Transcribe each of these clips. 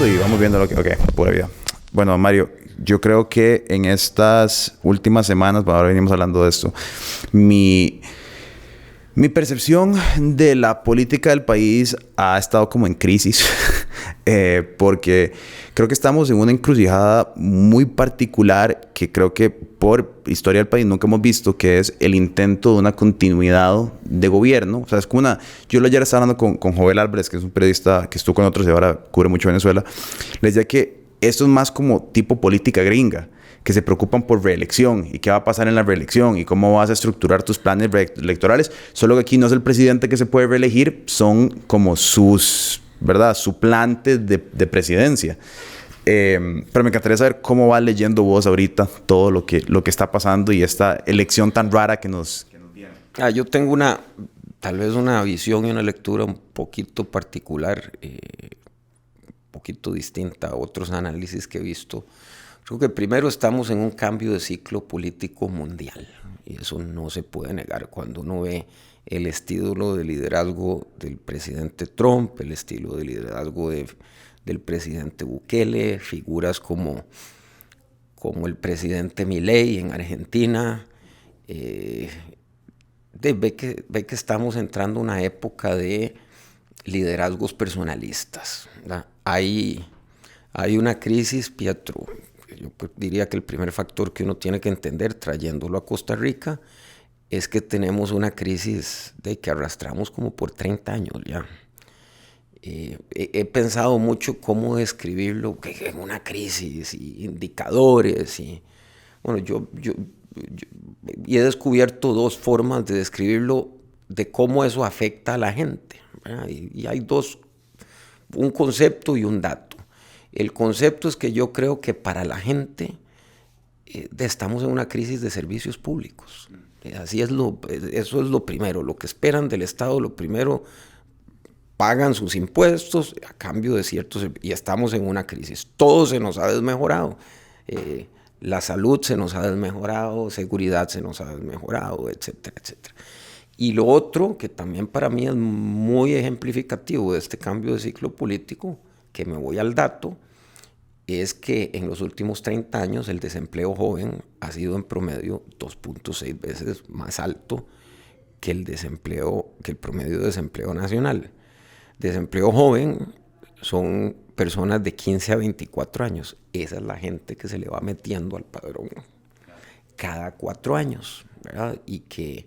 Y vamos viendo lo que... Ok, pura vida. Bueno, Mario, yo creo que en estas últimas semanas, ahora venimos hablando de esto, mi percepción de la política del país ha estado como en crisis, porque creo que estamos en una encrucijada muy particular que creo que por historia del país nunca hemos visto, que es el intento de una continuidad de gobierno. O sea, es como una... Yo ayer estaba hablando con Joel Álvarez, que es un periodista que estuvo con nosotros y ahora cubre mucho Venezuela. Le decía que esto es más como tipo política gringa, que se preocupan por reelección y qué va a pasar en la reelección y cómo vas a estructurar tus planes electorales. Solo que aquí no es el presidente que se puede reelegir, son como sus, ¿verdad?, suplantes de presidencia. Pero me encantaría saber cómo vas leyendo vos ahorita todo lo que está pasando y esta elección tan rara que nos viene. Yo tengo tal vez una visión y una lectura un poquito particular, un poquito distinta a otros análisis que he visto. Creo que primero estamos en un cambio de ciclo político mundial y eso no se puede negar cuando uno ve el estilo de liderazgo del presidente Trump, el estilo de liderazgo del presidente Bukele, figuras como el presidente Milei en Argentina. Ve que estamos entrando a una época de liderazgos personalistas, ¿verdad? Hay una crisis, Pietro. Yo diría que el primer factor que uno tiene que entender trayéndolo a Costa Rica es que tenemos una crisis que arrastramos como por 30 años ya. He pensado mucho cómo describirlo, que es una crisis y indicadores. Bueno, yo he descubierto dos formas de describirlo, de cómo eso afecta a la gente, ¿verdad? Y hay dos, un concepto y un dato. El concepto es que yo creo que para la gente estamos en una crisis de servicios públicos. Eso es lo primero, lo que esperan del Estado, lo primero, pagan sus impuestos a cambio de ciertos, y estamos en una crisis. Todo se nos ha desmejorado. La salud se nos ha desmejorado, seguridad se nos ha desmejorado, etcétera, etcétera. Y lo otro, que también para mí es muy ejemplificativo de este cambio de ciclo político, que me voy al dato, es que en los últimos 30 años el desempleo joven ha sido en promedio 2.6 veces más alto que el promedio de desempleo nacional. Desempleo joven son personas de 15 a 24 años. Esa es la gente que se le va metiendo al padrón cada 4 años, ¿verdad? Y que,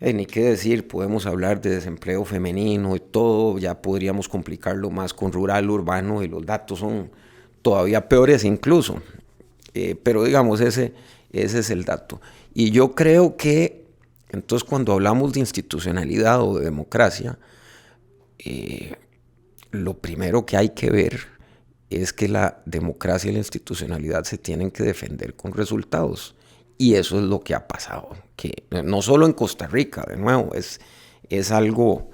ni qué decir, podemos hablar de desempleo femenino y todo, ya podríamos complicarlo más con rural, urbano, y los datos son todavía peores incluso. Pero digamos, ese es el dato. Y yo creo que, entonces, cuando hablamos de institucionalidad o de democracia, lo primero que hay que ver es que la democracia y la institucionalidad se tienen que defender con resultados. Y eso es lo que ha pasado. Que no solo en Costa Rica, de nuevo, es algo...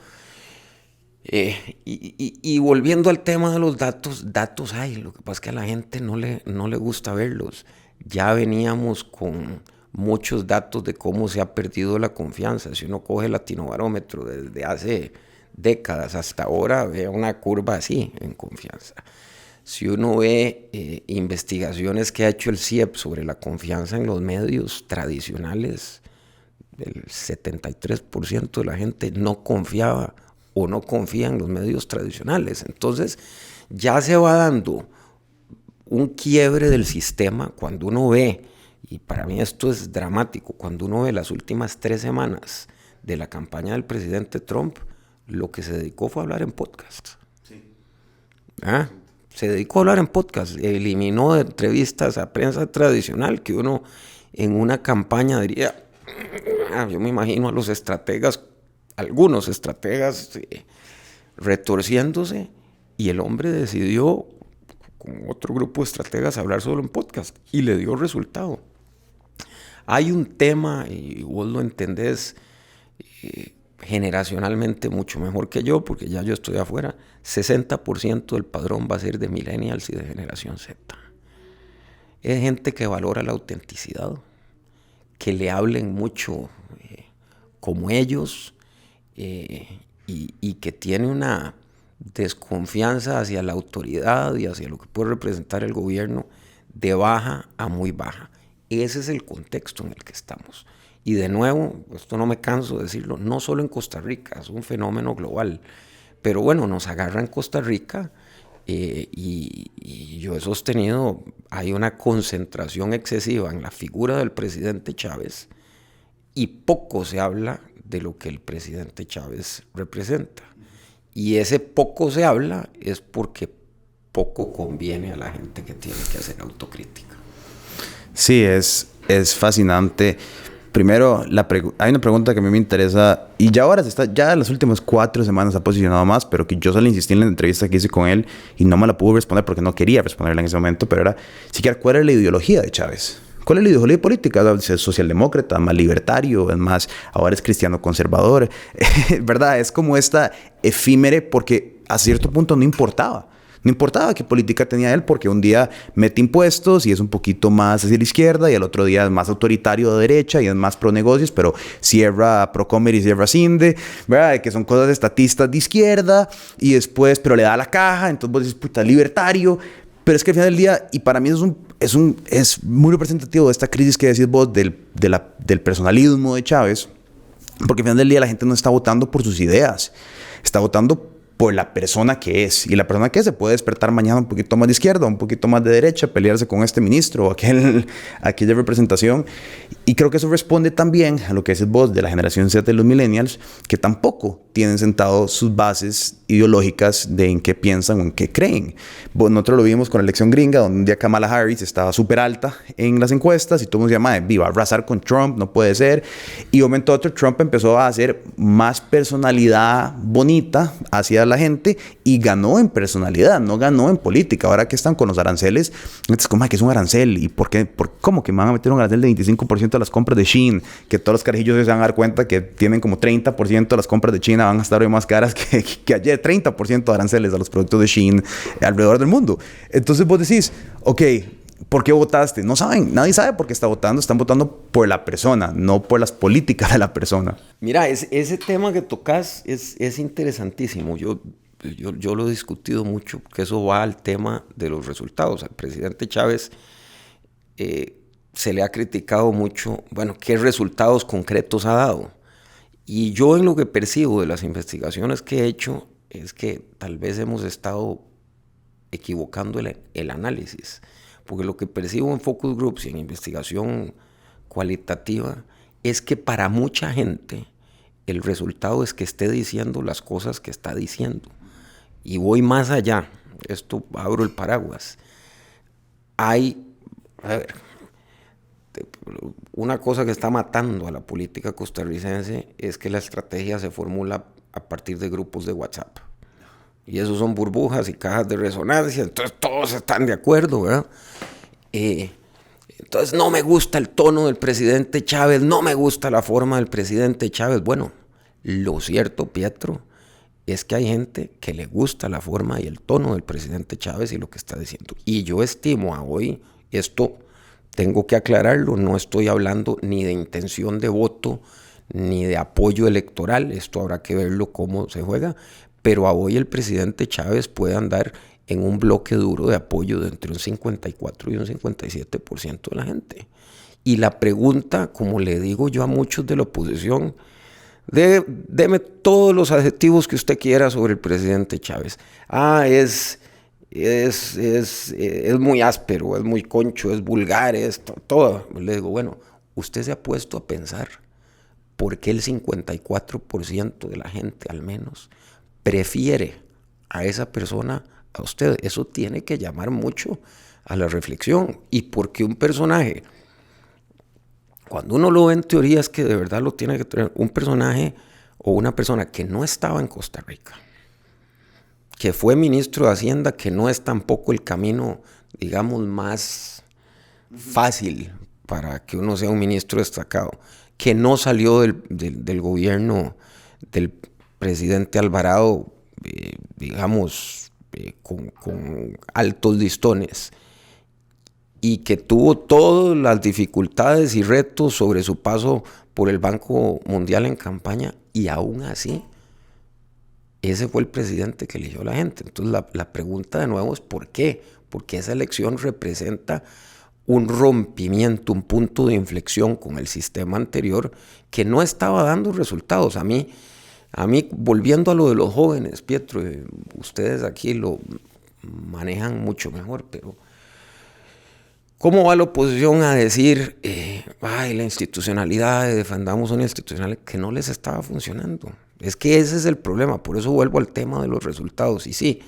y volviendo al tema de los datos hay. Lo que pasa es que a la gente no le gusta verlos. Ya veníamos con muchos datos de cómo se ha perdido la confianza. Si uno coge el Latinobarómetro desde hace décadas hasta ahora, ve una curva así en confianza. Si uno ve investigaciones que ha hecho el CIEP sobre la confianza en los medios tradicionales, el 73% de la gente no confiaba o no confía en los medios tradicionales. Entonces ya se va dando un quiebre del sistema cuando uno ve, y para mí esto es dramático, cuando uno ve las últimas 3 semanas de la campaña del presidente Trump, lo que se dedicó fue a hablar en podcast. Sí. Se dedicó a hablar en podcast, eliminó de entrevistas a prensa tradicional, que uno en una campaña diría, yo me imagino a los estrategas, algunos estrategas retorciéndose, y el hombre decidió, con otro grupo de estrategas, hablar solo en podcast, y le dio resultado. Hay un tema, y vos lo entendés generacionalmente mucho mejor que yo, porque ya yo estoy afuera, 60% del padrón va a ser de millennials y de generación Z. Es gente que valora la autenticidad, que le hablen mucho como ellos, y que tiene una desconfianza hacia la autoridad y hacia lo que puede representar el gobierno de baja a muy baja. Ese es el contexto en el que estamos. Y de nuevo, esto no me canso de decirlo, no solo en Costa Rica, es un fenómeno global. Pero bueno, nos agarra en Costa Rica y yo he sostenido, hay una concentración excesiva en la figura del presidente Chávez y poco se habla de lo que el presidente Chávez representa. Y ese poco se habla es porque poco conviene a la gente que tiene que hacer autocrítica. Sí, es fascinante. Primero, hay una pregunta que a mí me interesa y ya ahora ya en las últimas 4 semanas se ha posicionado más, pero que yo solo insistí en la entrevista que hice con él y no me la pude responder porque no quería responderla en ese momento, pero era siquiera cuál era la ideología de Chávez. ¿Cuál es la ideología política? ¿Es socialdemócrata, más libertario? Es más, ahora es cristiano conservador. ¿Verdad? Es como esta efímere porque a cierto punto no importaba. No importaba qué política tenía él porque un día mete impuestos y es un poquito más hacia la izquierda y el otro día es más autoritario de derecha y es más pro negocios, pero cierra Procomer y cierra Cinde, ¿verdad? Que son cosas estatistas de izquierda y después, pero le da la caja, entonces vos dices, puta, libertario. Pero es que al final del día, y para mí es muy representativo de esta crisis que decís vos del personalismo de Chávez, porque al final del día la gente no está votando por sus ideas, está votando por la persona que es. Y la persona que es se puede despertar mañana un poquito más de izquierda, un poquito más de derecha, pelearse con este ministro o aquella representación. Y creo que eso responde también a lo que decís vos de la generación Z de los millennials, que tampoco tienen sentado sus bases ideológicas de en qué piensan o en qué creen. Nosotros lo vimos con la elección gringa, donde un día Kamala Harris estaba súper alta en las encuestas y todo el mundo se llama, viva, arrasar con Trump, no puede ser. Y un momento a otro Trump empezó a hacer más personalidad bonita hacia la gente y ganó en personalidad, no ganó en política. Ahora que están con los aranceles, es como que es un arancel y ¿por qué? ¿Cómo que me van a meter un arancel de 25% de las compras de Shein? Que todos los carajillos se van a dar cuenta que tienen como 30% de las compras de China van a estar hoy más caras que ayer. 30% de aranceles a los productos de Shein alrededor del mundo. Entonces vos decís, ok, ¿por qué votaste? No saben, nadie sabe por qué está votando. Están votando por la persona, no por las políticas de la persona. Mira, ese tema que tocas es interesantísimo. Yo lo he discutido mucho, porque eso va al tema de los resultados. Al presidente Chávez se le ha criticado mucho, bueno, qué resultados concretos ha dado. Y yo en lo que percibo de las investigaciones que he hecho es que tal vez hemos estado equivocando el análisis. Porque lo que percibo en focus groups y en investigación cualitativa es que para mucha gente el resultado es que esté diciendo las cosas que está diciendo. Y voy más allá, esto abro el paraguas. Una cosa que está matando a la política costarricense es que la estrategia se formula a partir de grupos de WhatsApp. Y esos son burbujas y cajas de resonancia, entonces todos están de acuerdo, ¿verdad? Entonces no me gusta el tono del presidente Chávez, no me gusta la forma del presidente Chávez. Bueno, lo cierto, Pietro, es que hay gente que le gusta la forma y el tono del presidente Chávez y lo que está diciendo. Y yo estimo a hoy, esto tengo que aclararlo, no estoy hablando ni de intención de voto, ni de apoyo electoral, esto habrá que verlo cómo se juega, pero a hoy el presidente Chávez puede andar en un bloque duro de apoyo de entre un 54 y un 57% de la gente. Y la pregunta, como le digo yo a muchos de la oposición, deme todos los adjetivos que usted quiera sobre el presidente Chávez. Es muy áspero, es muy concho, es vulgar, es todo. Le digo, bueno, usted se ha puesto a pensar por qué el 54% de la gente, al menos, prefiere a esa persona a usted. Eso tiene que llamar mucho a la reflexión. Y porque un personaje, cuando uno lo ve en teoría, es que de verdad lo tiene que tener un personaje o una persona que no estaba en Costa Rica, que fue ministro de Hacienda, que no es tampoco el camino, digamos, más fácil para que uno sea un ministro destacado, que no salió del gobierno del presidente Alvarado, digamos, con altos listones, y que tuvo todas las dificultades y retos sobre su paso por el Banco Mundial en campaña, y aún así ese fue el presidente que eligió la gente. Entonces la pregunta de nuevo es ¿por qué? Porque esa elección representa un rompimiento, un punto de inflexión con el sistema anterior que no estaba dando resultados. A mí, volviendo a lo de los jóvenes, Pietro, ustedes aquí lo manejan mucho mejor, pero ¿cómo va la oposición a decir, la institucionalidad, defendamos una institucionalidad que no les estaba funcionando? Es que ese es el problema, por eso vuelvo al tema de los resultados. Y sí,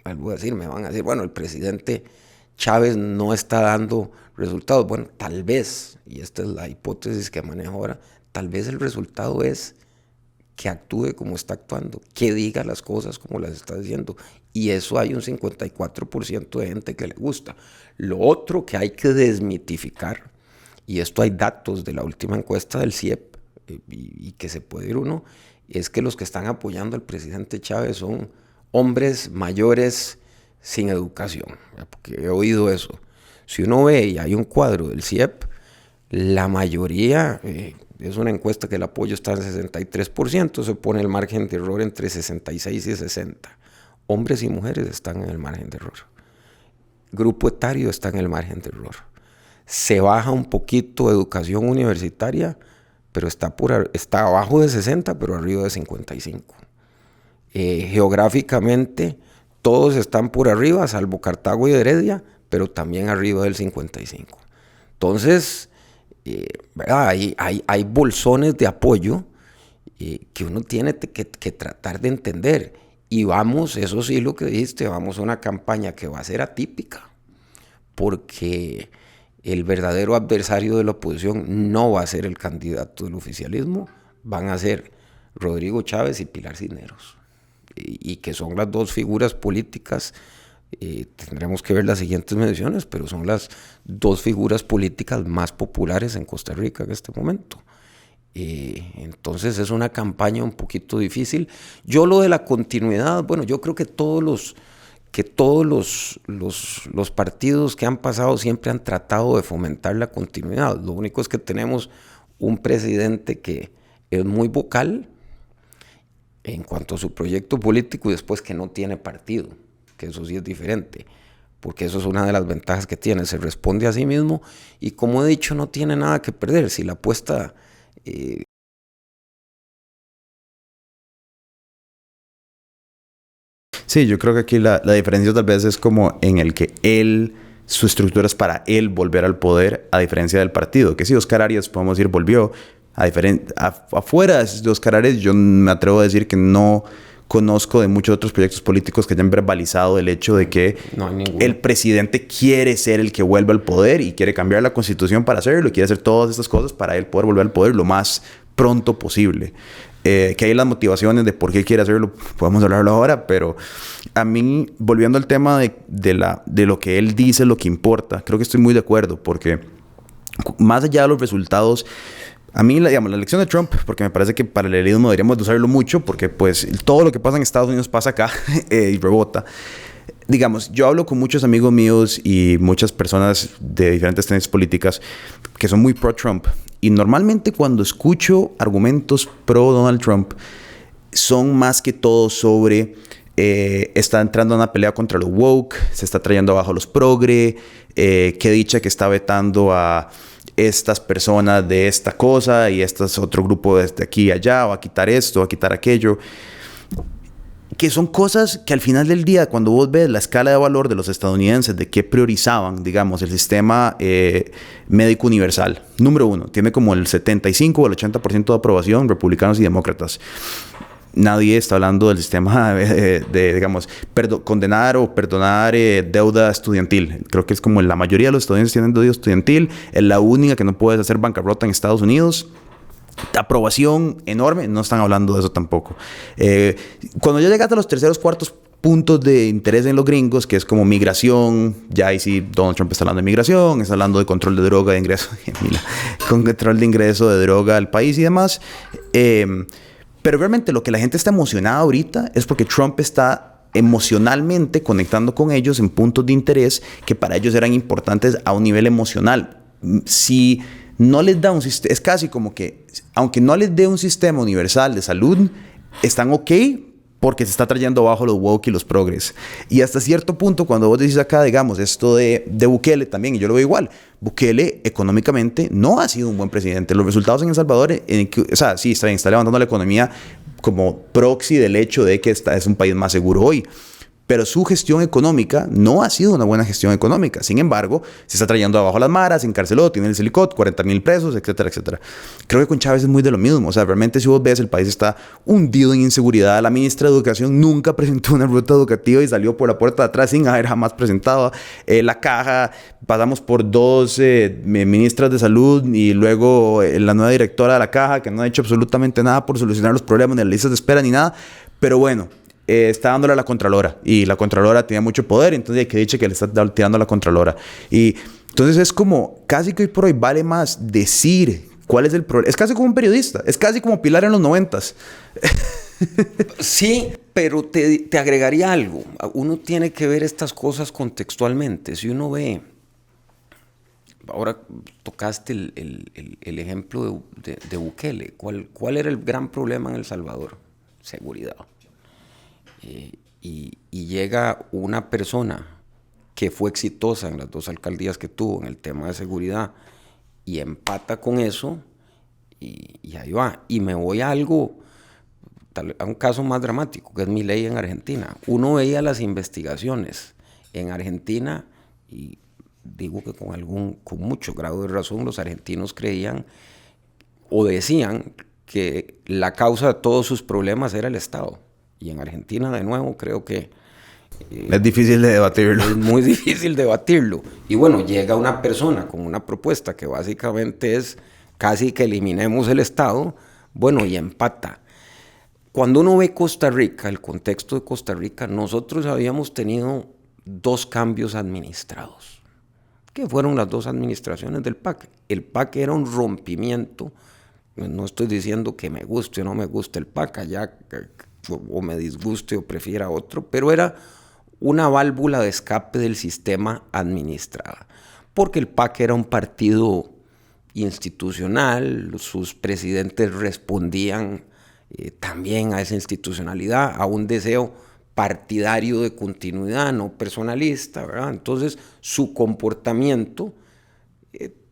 vuelvo a decir, me van a decir, bueno, el presidente Chávez no está dando resultados. Bueno, tal vez, y esta es la hipótesis que manejo ahora, tal vez el resultado es que actúe como está actuando, que diga las cosas como las está diciendo. Y eso hay un 54% de gente que le gusta. Lo otro que hay que desmitificar, y esto hay datos de la última encuesta del CIEP, y que se puede ir uno, es que los que están apoyando al presidente Chávez son hombres mayores sin educación, porque he oído eso. Si uno ve y hay un cuadro del CIEP, la mayoría, es una encuesta que el apoyo está en 63%, se pone el margen de error entre 66 y 60. Hombres y mujeres están en el margen de error. Grupo etario está en el margen de error. Se baja un poquito educación universitaria, pero está abajo de 60, pero arriba de 55. Geográficamente, todos están por arriba, salvo Cartago y Heredia, pero también arriba del 55. Entonces, hay bolsones de apoyo que uno tiene que tratar de entender. Y vamos, eso sí lo que dijiste, vamos a una campaña que va a ser atípica, porque el verdadero adversario de la oposición no va a ser el candidato del oficialismo, van a ser Rodrigo Chávez y Pilar Cisneros, y que son las dos figuras políticas, tendremos que ver las siguientes mediciones, pero son las dos figuras políticas más populares en Costa Rica en este momento. Entonces es una campaña un poquito difícil. Yo lo de la continuidad, bueno, yo creo que todos los partidos que han pasado siempre han tratado de fomentar la continuidad. Lo único es que tenemos un presidente que es muy vocal en cuanto a su proyecto político y después que no tiene partido, que eso sí es diferente, porque eso es una de las ventajas que tiene, se responde a sí mismo y, como he dicho, no tiene nada que perder. Si la apuesta... Sí, yo creo que aquí la diferencia tal vez es como en el que su estructura es para él volver al poder, a diferencia del partido, que si Oscar Arias, podemos decir, volvió, afuera de Oscar Arias, yo me atrevo a decir que no conozco de muchos otros proyectos políticos que hayan verbalizado el hecho de que el presidente quiere ser el que vuelva al poder y quiere cambiar la constitución para hacerlo y quiere hacer todas estas cosas para él poder volver al poder lo más pronto posible. Que hay las motivaciones de por qué quiere hacerlo, podemos hablarlo ahora, pero a mí, volviendo al tema de lo que él dice, lo que importa, creo que estoy muy de acuerdo, porque más allá de los resultados, a mí, la elección de Trump, porque me parece que para el paralelismo deberíamos de usarlo mucho, porque pues todo lo que pasa en Estados Unidos pasa acá y rebota. Digamos, yo hablo con muchos amigos míos y muchas personas de diferentes tendencias políticas que son muy pro-Trump. Y normalmente cuando escucho argumentos pro-Donald Trump, son más que todo sobre... está entrando en una pelea contra los woke, se está trayendo abajo a los progre, que dicha que está vetando a estas personas de esta cosa y este es otro grupo desde aquí y allá, o a quitar esto, o a quitar aquello. Que son cosas que al final del día, cuando vos ves la escala de valor de los estadounidenses, de qué priorizaban, digamos, el sistema médico universal. Número uno, tiene como el 75 o el 80% de aprobación, republicanos y demócratas. Nadie está hablando del sistema digamos, condenar o perdonar deuda estudiantil. Creo que es como la mayoría de los estadounidenses tienen deuda estudiantil. Es la única que no puedes hacer bancarrota en Estados Unidos. Aprobación enorme, no están hablando de eso tampoco. Cuando ya llegaste a los terceros, cuartos puntos de interés en los gringos, que es como migración, ya ahí sí Donald Trump está hablando de migración, está hablando de control de droga, de ingreso, con control de ingreso de droga al país y demás. Pero realmente lo que la gente está emocionada ahorita es porque Trump está emocionalmente conectando con ellos en puntos de interés que para ellos eran importantes a un nivel emocional. Si no les da un sistema, es casi como que, aunque no les dé un sistema universal de salud, están ok porque se está trayendo abajo los woke y los progres. Y hasta cierto punto, cuando vos decís acá, digamos, esto de Bukele también, y yo lo veo igual, Bukele económicamente no ha sido un buen presidente. Los resultados en El Salvador, o sea, sí, está levantando la economía como proxy del hecho de que es un país más seguro hoy. Pero su gestión económica no ha sido una buena gestión económica. Sin embargo, se está trayendo abajo las maras, encarceló, tiene el silicot, 40,000 presos, etcétera, etcétera. Creo que con Chávez es muy de lo mismo. O sea, realmente si vos ves, el país está hundido en inseguridad. La ministra de Educación nunca presentó una ruta educativa y salió por la puerta de atrás sin haber jamás presentado. La caja, pasamos por 2 ministras de salud y luego la nueva directora de la caja que no ha hecho absolutamente nada por solucionar los problemas, ni las listas de espera, ni nada. Pero bueno, está dándole a la Contralora y la Contralora tenía mucho poder, entonces hay que decir que le está tirando a la Contralora. Y entonces es como, casi que hoy por hoy vale más decir cuál es el problema. Es casi como un periodista, es casi como Pilar en los 90s. Sí, pero te agregaría algo. Uno tiene que ver estas cosas contextualmente. Si uno ve, ahora tocaste el ejemplo de Bukele. ¿Cuál era el gran problema en El Salvador? Seguridad. Y llega una persona que fue exitosa en las 2 alcaldías que tuvo en el tema de seguridad y empata con eso y ahí va. Y me voy a a un caso más dramático, que es Milei en Argentina. Uno veía las investigaciones en Argentina y digo que con mucho grado de razón, los argentinos creían o decían que la causa de todos sus problemas era el Estado. Y en Argentina, de nuevo, creo que es difícil de debatirlo. Es muy difícil debatirlo. Y bueno, llega una persona con una propuesta que básicamente es casi que eliminemos el Estado, bueno, y empata. Cuando uno ve Costa Rica, el contexto de Costa Rica, nosotros habíamos tenido 2 cambios administrados, que fueron las 2 administraciones del PAC. El PAC era un rompimiento, no estoy diciendo que me guste o no me guste el PAC, allá o me disguste o prefiera otro, pero era una válvula de escape del sistema administrado, porque el PAC era un partido institucional, sus presidentes respondían también a esa institucionalidad, a un deseo partidario de continuidad, no personalista, ¿verdad? Entonces su comportamiento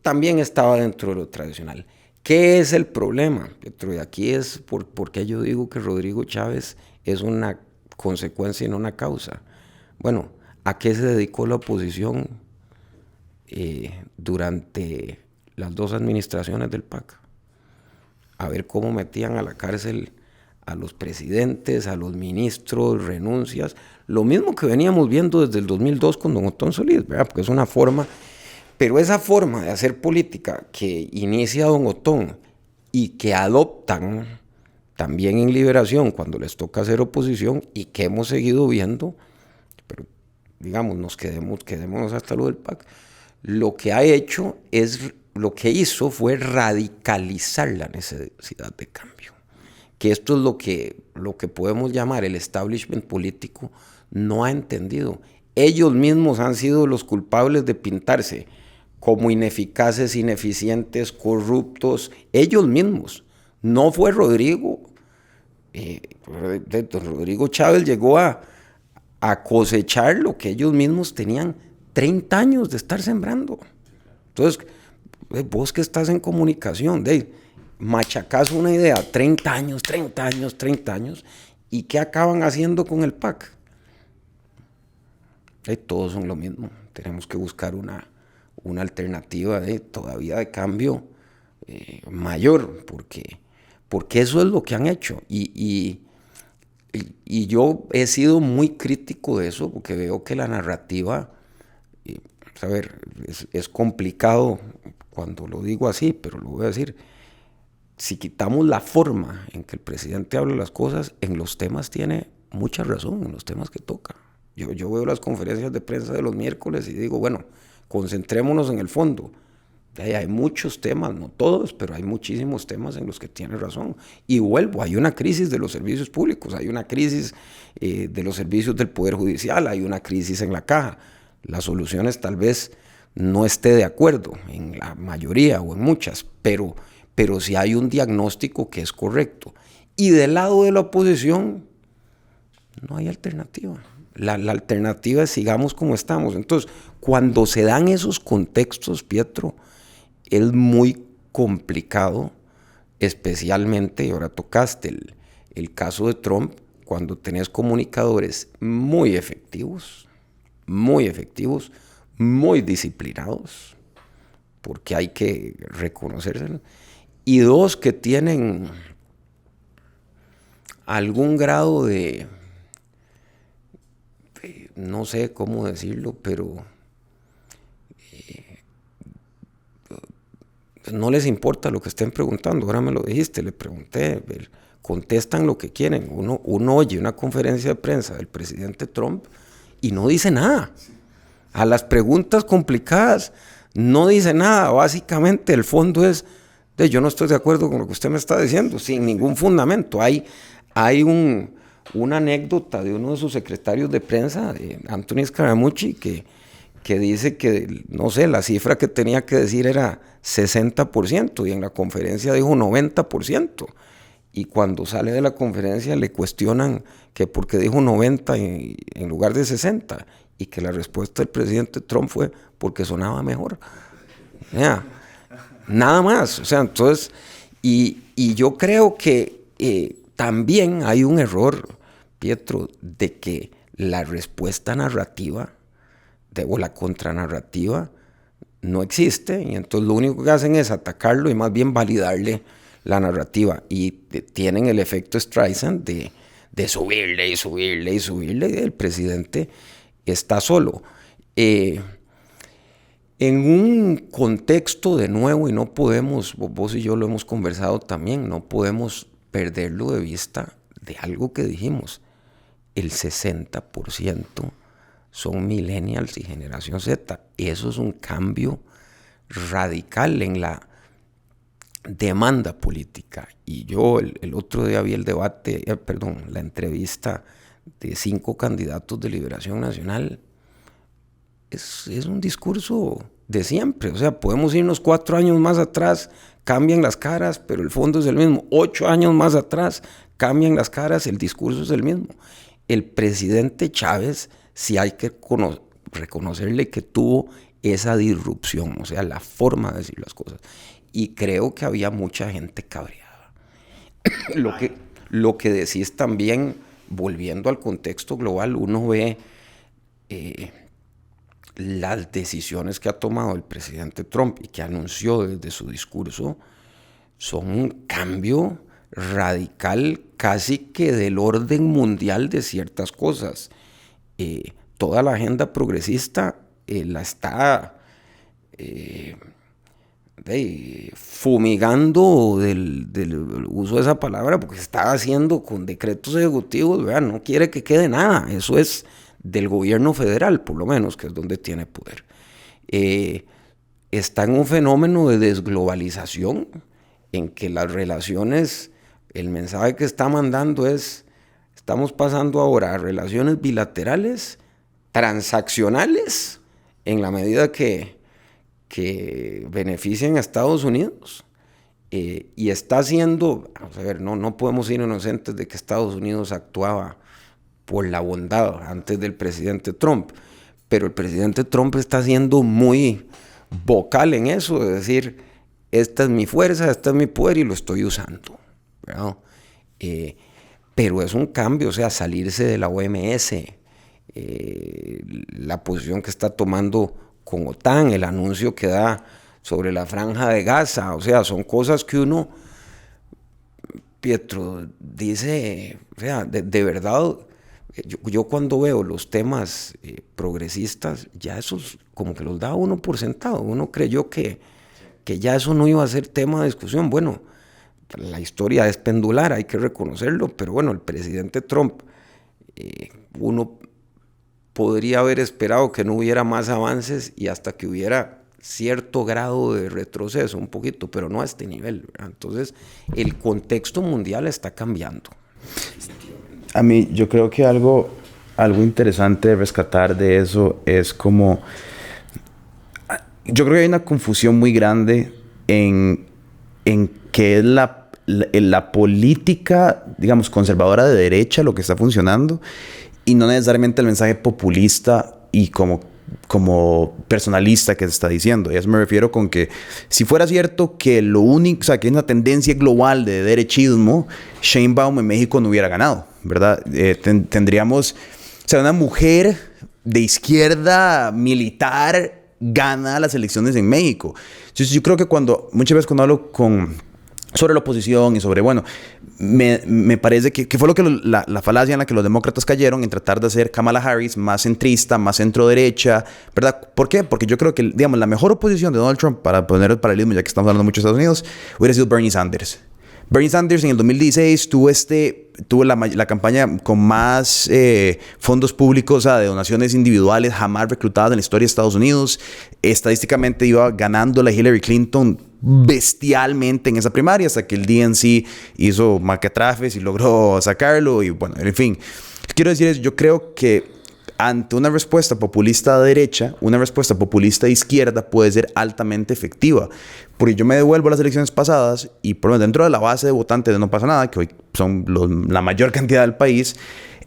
también estaba dentro de lo tradicional. ¿Qué es el problema, Petro? Y aquí es por qué yo digo que Rodrigo Chávez es una consecuencia y no una causa. Bueno, ¿a qué se dedicó la oposición durante las 2 administraciones del PAC? A ver cómo metían a la cárcel a los presidentes, a los ministros, renuncias. Lo mismo que veníamos viendo desde el 2002 con don Otón Solís, ¿verdad? Porque es una forma. Pero esa forma de hacer política que inicia don Otón y que adoptan también en Liberación cuando les toca hacer oposición y que hemos seguido viendo, pero digamos, quedémonos hasta lo del PAC, lo que hizo fue radicalizar la necesidad de cambio. Que esto es lo que podemos llamar el establishment político no ha entendido. Ellos mismos han sido los culpables de pintarse como ineficaces, ineficientes, corruptos, ellos mismos. No fue Rodrigo. Rodrigo Chávez llegó a cosechar lo que ellos mismos tenían 30 años de estar sembrando. Entonces, vos que estás en comunicación, machacás una idea, 30 años, ¿y qué acaban haciendo con el PAC? Todos son lo mismo. Tenemos que buscar una alternativa todavía de cambio mayor, porque eso es lo que han hecho. Y yo he sido muy crítico de eso, porque veo que la narrativa, es complicado cuando lo digo así, pero lo voy a decir. Si quitamos la forma en que el presidente habla las cosas, en los temas tiene mucha razón, en los temas que toca. Yo veo las conferencias de prensa de los miércoles y digo, bueno, concentrémonos en el fondo. Hay muchos temas, no todos, pero hay muchísimos temas en los que tiene razón. Y vuelvo, hay una crisis de los servicios públicos, hay una crisis de los servicios del Poder Judicial, hay una crisis en la caja. Las soluciones tal vez no esté de acuerdo en la mayoría o en muchas, pero sí hay un diagnóstico que es correcto. Y del lado de la oposición, no hay alternativa. La alternativa es sigamos como estamos. Entonces, cuando se dan esos contextos, Pietro, es muy complicado, especialmente, y ahora tocaste el caso de Trump, cuando tenés comunicadores muy efectivos, muy disciplinados, porque hay que reconocérselo, y dos que tienen algún grado de no sé cómo decirlo, pero no les importa lo que estén preguntando. Ahora me lo dijiste, le pregunté, contestan lo que quieren. Uno oye una conferencia de prensa del presidente Trump y no dice nada. A las preguntas complicadas no dice nada. Básicamente el fondo es, yo no estoy de acuerdo con lo que usted me está diciendo, sin ningún fundamento. Hay una anécdota de uno de sus secretarios de prensa, de Anthony Scaramucci, que dice que, no sé, la cifra que tenía que decir era 60% y en la conferencia dijo 90%. Y cuando sale de la conferencia le cuestionan que por qué dijo 90 en lugar de 60 y que la respuesta del presidente Trump fue porque sonaba mejor. Ya, nada más. O sea, entonces, y yo creo que también hay un error, Pietro, de que la respuesta narrativa o la contranarrativa no existe, y entonces lo único que hacen es atacarlo y más bien validarle la narrativa, y tienen el efecto Streisand de subirle y subirle y subirle, y el presidente está solo. En un contexto de nuevo, y no podemos, vos y yo lo hemos conversado también, no podemos perderlo de vista de algo que dijimos, el 60% son millennials y generación Z. Eso es un cambio radical en la demanda política. Y yo el otro día vi el debate, la entrevista de 5 candidatos de Liberación Nacional. Es un discurso de siempre. O sea, podemos irnos 4 años más atrás, cambian las caras, pero el fondo es el mismo. 8 años más atrás, cambian las caras, el discurso es el mismo. El presidente Chávez, sí hay que reconocerle que tuvo esa disrupción, o sea, la forma de decir las cosas. Y creo que había mucha gente cabreada. Lo que decís también, volviendo al contexto global, uno ve las decisiones que ha tomado el presidente Trump y que anunció desde su discurso, son un cambio radical casi que del orden mundial de ciertas cosas. Toda la agenda progresista la está fumigando del uso de esa palabra, porque se está haciendo con decretos ejecutivos, ¿verdad? No quiere que quede nada. Eso es del gobierno federal, por lo menos, que es donde tiene poder. Está en un fenómeno de desglobalización en que las relaciones, el mensaje que está mandando es: estamos pasando ahora a relaciones bilaterales, transaccionales, en la medida que beneficien a Estados Unidos. Y está haciendo, vamos a ver, no podemos ser inocentes de que Estados Unidos actuaba por la bondad antes del presidente Trump, pero el presidente Trump está siendo muy vocal en eso, de decir, esta es mi fuerza, este es mi poder y lo estoy usando, ¿verdad? Pero es un cambio, o sea, salirse de la OMS, la posición que está tomando con OTAN, el anuncio que da sobre la franja de Gaza, o sea, son cosas que uno, Pietro, dice, o sea, de verdad, yo cuando veo los temas progresistas, ya esos como que los da uno por sentado. Uno creyó que ya eso no iba a ser tema de discusión. Bueno, la historia es pendular, hay que reconocerlo, pero bueno, el presidente Trump, uno podría haber esperado que no hubiera más avances y hasta que hubiera cierto grado de retroceso, un poquito, pero no a este nivel, ¿verdad? Entonces, el contexto mundial está cambiando. A mí, yo creo que algo interesante de rescatar de eso es como... Yo creo que hay una confusión muy grande en qué es la la política, digamos, conservadora de derecha, lo que está funcionando, y no necesariamente el mensaje populista y como personalista que se está diciendo. Y a eso me refiero con que si fuera cierto que lo único, o sea, que es una tendencia global de derechismo, Sheinbaum en México no hubiera ganado, ¿verdad? Tendríamos, o sea, una mujer de izquierda militar gana las elecciones en México. Entonces yo creo que muchas veces cuando hablo sobre la oposición y sobre, bueno, me parece que fue lo que la falacia en la que los demócratas cayeron en tratar de hacer Kamala Harris más centrista, más centro-derecha, ¿verdad? ¿Por qué? Porque yo creo que, digamos, la mejor oposición de Donald Trump, para poner el paralelismo, ya que estamos hablando mucho de Estados Unidos, hubiera sido Bernie Sanders. Bernie Sanders en el 2016 tuvo la campaña con más fondos públicos, o sea, de donaciones individuales jamás reclutadas en la historia de Estados Unidos. Estadísticamente iba ganando la Hillary Clinton bestialmente en esa primaria hasta que el DNC hizo macatrafes y logró sacarlo y bueno, en fin. Quiero decir eso, yo creo que ante una respuesta populista de derecha, una respuesta populista de izquierda puede ser altamente efectiva. Porque yo me devuelvo a las elecciones pasadas y por lo menos dentro de la base de votantes de No Pasa Nada, que hoy son la mayor cantidad del país,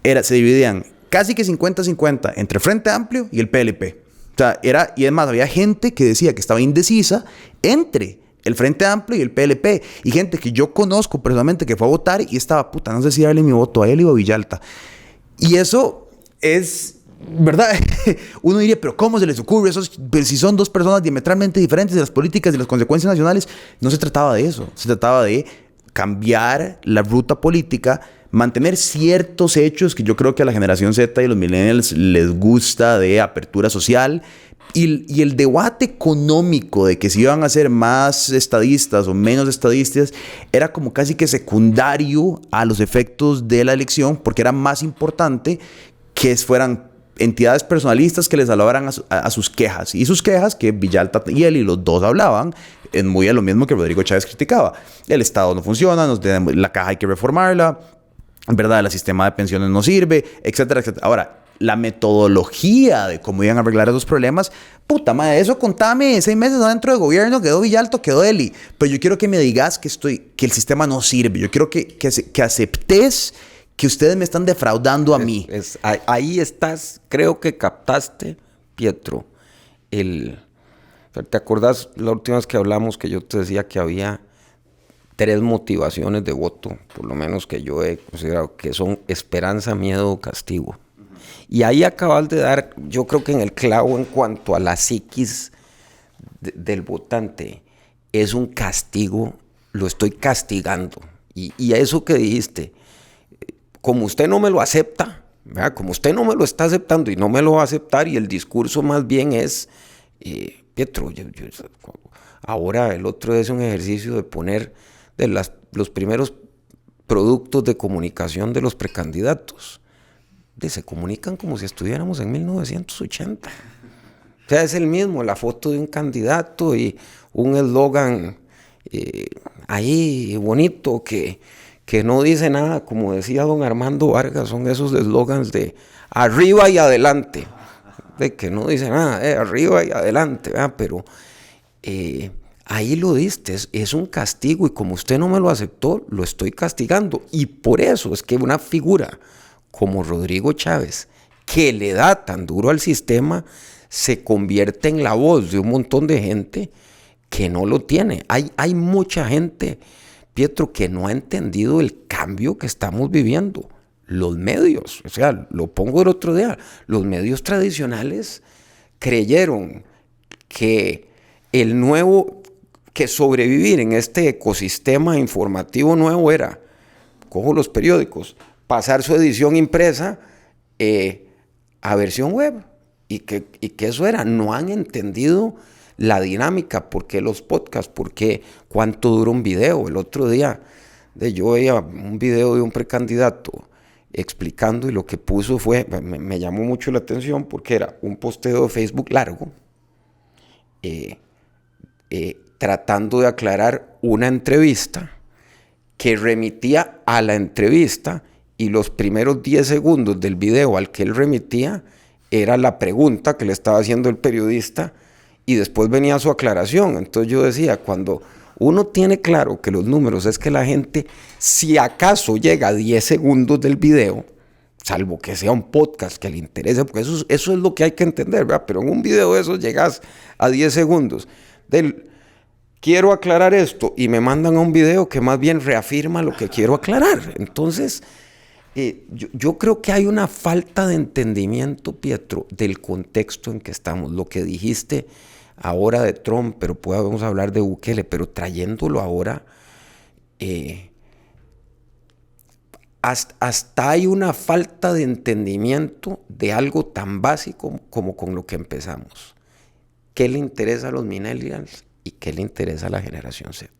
se dividían casi que 50-50 entre Frente Amplio y el PLP. O sea, y además había gente que decía que estaba indecisa entre el Frente Amplio y el PLP. Y gente que yo conozco personalmente que fue a votar y estaba, puta, no sé si darle mi voto a él o a Villalta. Y eso es... ¿verdad? Uno diría, pero ¿cómo se les ocurre? Pero si son dos personas diametralmente diferentes de las políticas y las consecuencias nacionales. No se trataba de eso. Se trataba de cambiar la ruta política, mantener ciertos hechos que yo creo que a la generación Z y a los millennials les gusta, de apertura social. Y el debate económico de que si iban a ser más estadistas o menos estadistas era como casi que secundario a los efectos de la elección, porque era más importante que fueran entidades personalistas que les hablaran a sus quejas. Y sus quejas, que Villalta y él y los dos hablaban, es muy a lo mismo que Rodrigo Chávez criticaba. El Estado no funciona, la caja hay que reformarla, ¿verdad? El sistema de pensiones no sirve, etcétera, etcétera. Ahora, la metodología de cómo iban a arreglar esos problemas, puta madre, eso contame 6 meses adentro de gobierno, quedó Villalta, quedó Eli. Pero yo quiero que me digas que el sistema no sirve. Yo quiero que aceptes que ustedes me están defraudando a mí. Ahí estás, creo que captaste, Pietro, ¿te acordás la última vez que hablamos que yo te decía que había 3 motivaciones de voto, por lo menos que yo he considerado, que son esperanza, miedo, castigo? Y ahí acabas de dar, yo creo que en el clavo en cuanto a la psiquis del votante. Es un castigo, lo estoy castigando. Y a eso que dijiste, como usted no me lo acepta, ¿verdad? Como usted no me lo está aceptando y no me lo va a aceptar, y el discurso más bien es, Pietro, ahora el otro es un ejercicio de poner los primeros productos de comunicación de los precandidatos. Se comunican como si estuviéramos en 1980. O sea, es el mismo, la foto de un candidato y un eslogan ahí bonito que no dice nada, como decía don Armando Vargas, son esos eslogans de arriba y adelante, de que no dice nada, arriba y adelante, ¿verdad? Pero ahí lo diste, es un castigo, y como usted no me lo aceptó, lo estoy castigando. Y por eso es que una figura como Rodrigo Chávez, que le da tan duro al sistema, se convierte en la voz de un montón de gente que no lo tiene. Hay mucha gente, Pietro, que no ha entendido el cambio que estamos viviendo. Los medios, o sea, lo pongo el otro día, los medios tradicionales creyeron que que sobrevivir en este ecosistema informativo nuevo era, cojo los periódicos, pasar su edición impresa a versión web, y que eso era. No han entendido la dinámica, por qué los podcasts, por qué cuánto dura un video. El otro día yo veía un video de un precandidato explicando, y lo que puso me llamó mucho la atención, porque era un posteo de Facebook largo tratando de aclarar una entrevista que remitía a la entrevista, y los primeros 10 segundos del video al que él remitía era la pregunta que le estaba haciendo el periodista, y después venía su aclaración. Entonces yo decía, cuando uno tiene claro que los números es que la gente, si acaso llega a 10 segundos del video, salvo que sea un podcast que le interese, porque eso es lo que hay que entender, ¿verdad? Pero en un video de esos llegas a 10 segundos quiero aclarar esto, y me mandan a un video que más bien reafirma lo que quiero aclarar. Entonces, yo creo que hay una falta de entendimiento, Pietro, del contexto en que estamos. Lo que dijiste ahora de Trump, pero podemos hablar de Bukele, pero trayéndolo ahora, hasta hay una falta de entendimiento de algo tan básico como con lo que empezamos. ¿Qué le interesa a los millennials y qué le interesa a la generación Z?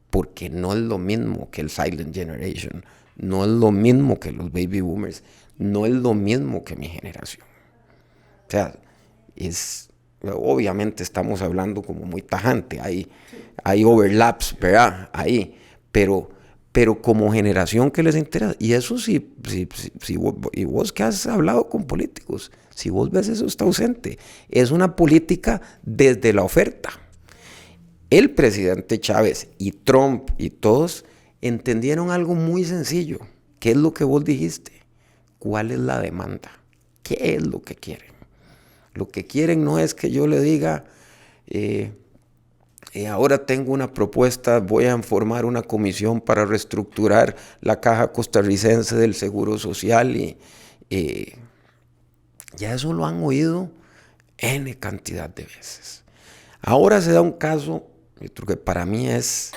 Porque no es lo mismo que el Silent Generation, no es lo mismo que los baby boomers, no es lo mismo que mi generación. O sea, obviamente estamos hablando como muy tajante, hay overlaps, ¿verdad? Ahí, pero como generación que les interesa, y eso y vos que has hablado con políticos, si vos ves eso está ausente, es una política desde la oferta. El presidente Chávez y Trump y todos entendieron algo muy sencillo. ¿Qué es lo que vos dijiste? ¿Cuál es la demanda? ¿Qué es lo que quieren? Lo que quieren no es que yo le diga, ahora tengo una propuesta, voy a formar una comisión para reestructurar la Caja Costarricense del Seguro Social. Ya eso lo han oído N cantidad de veces. Ahora se da un caso, que para mí es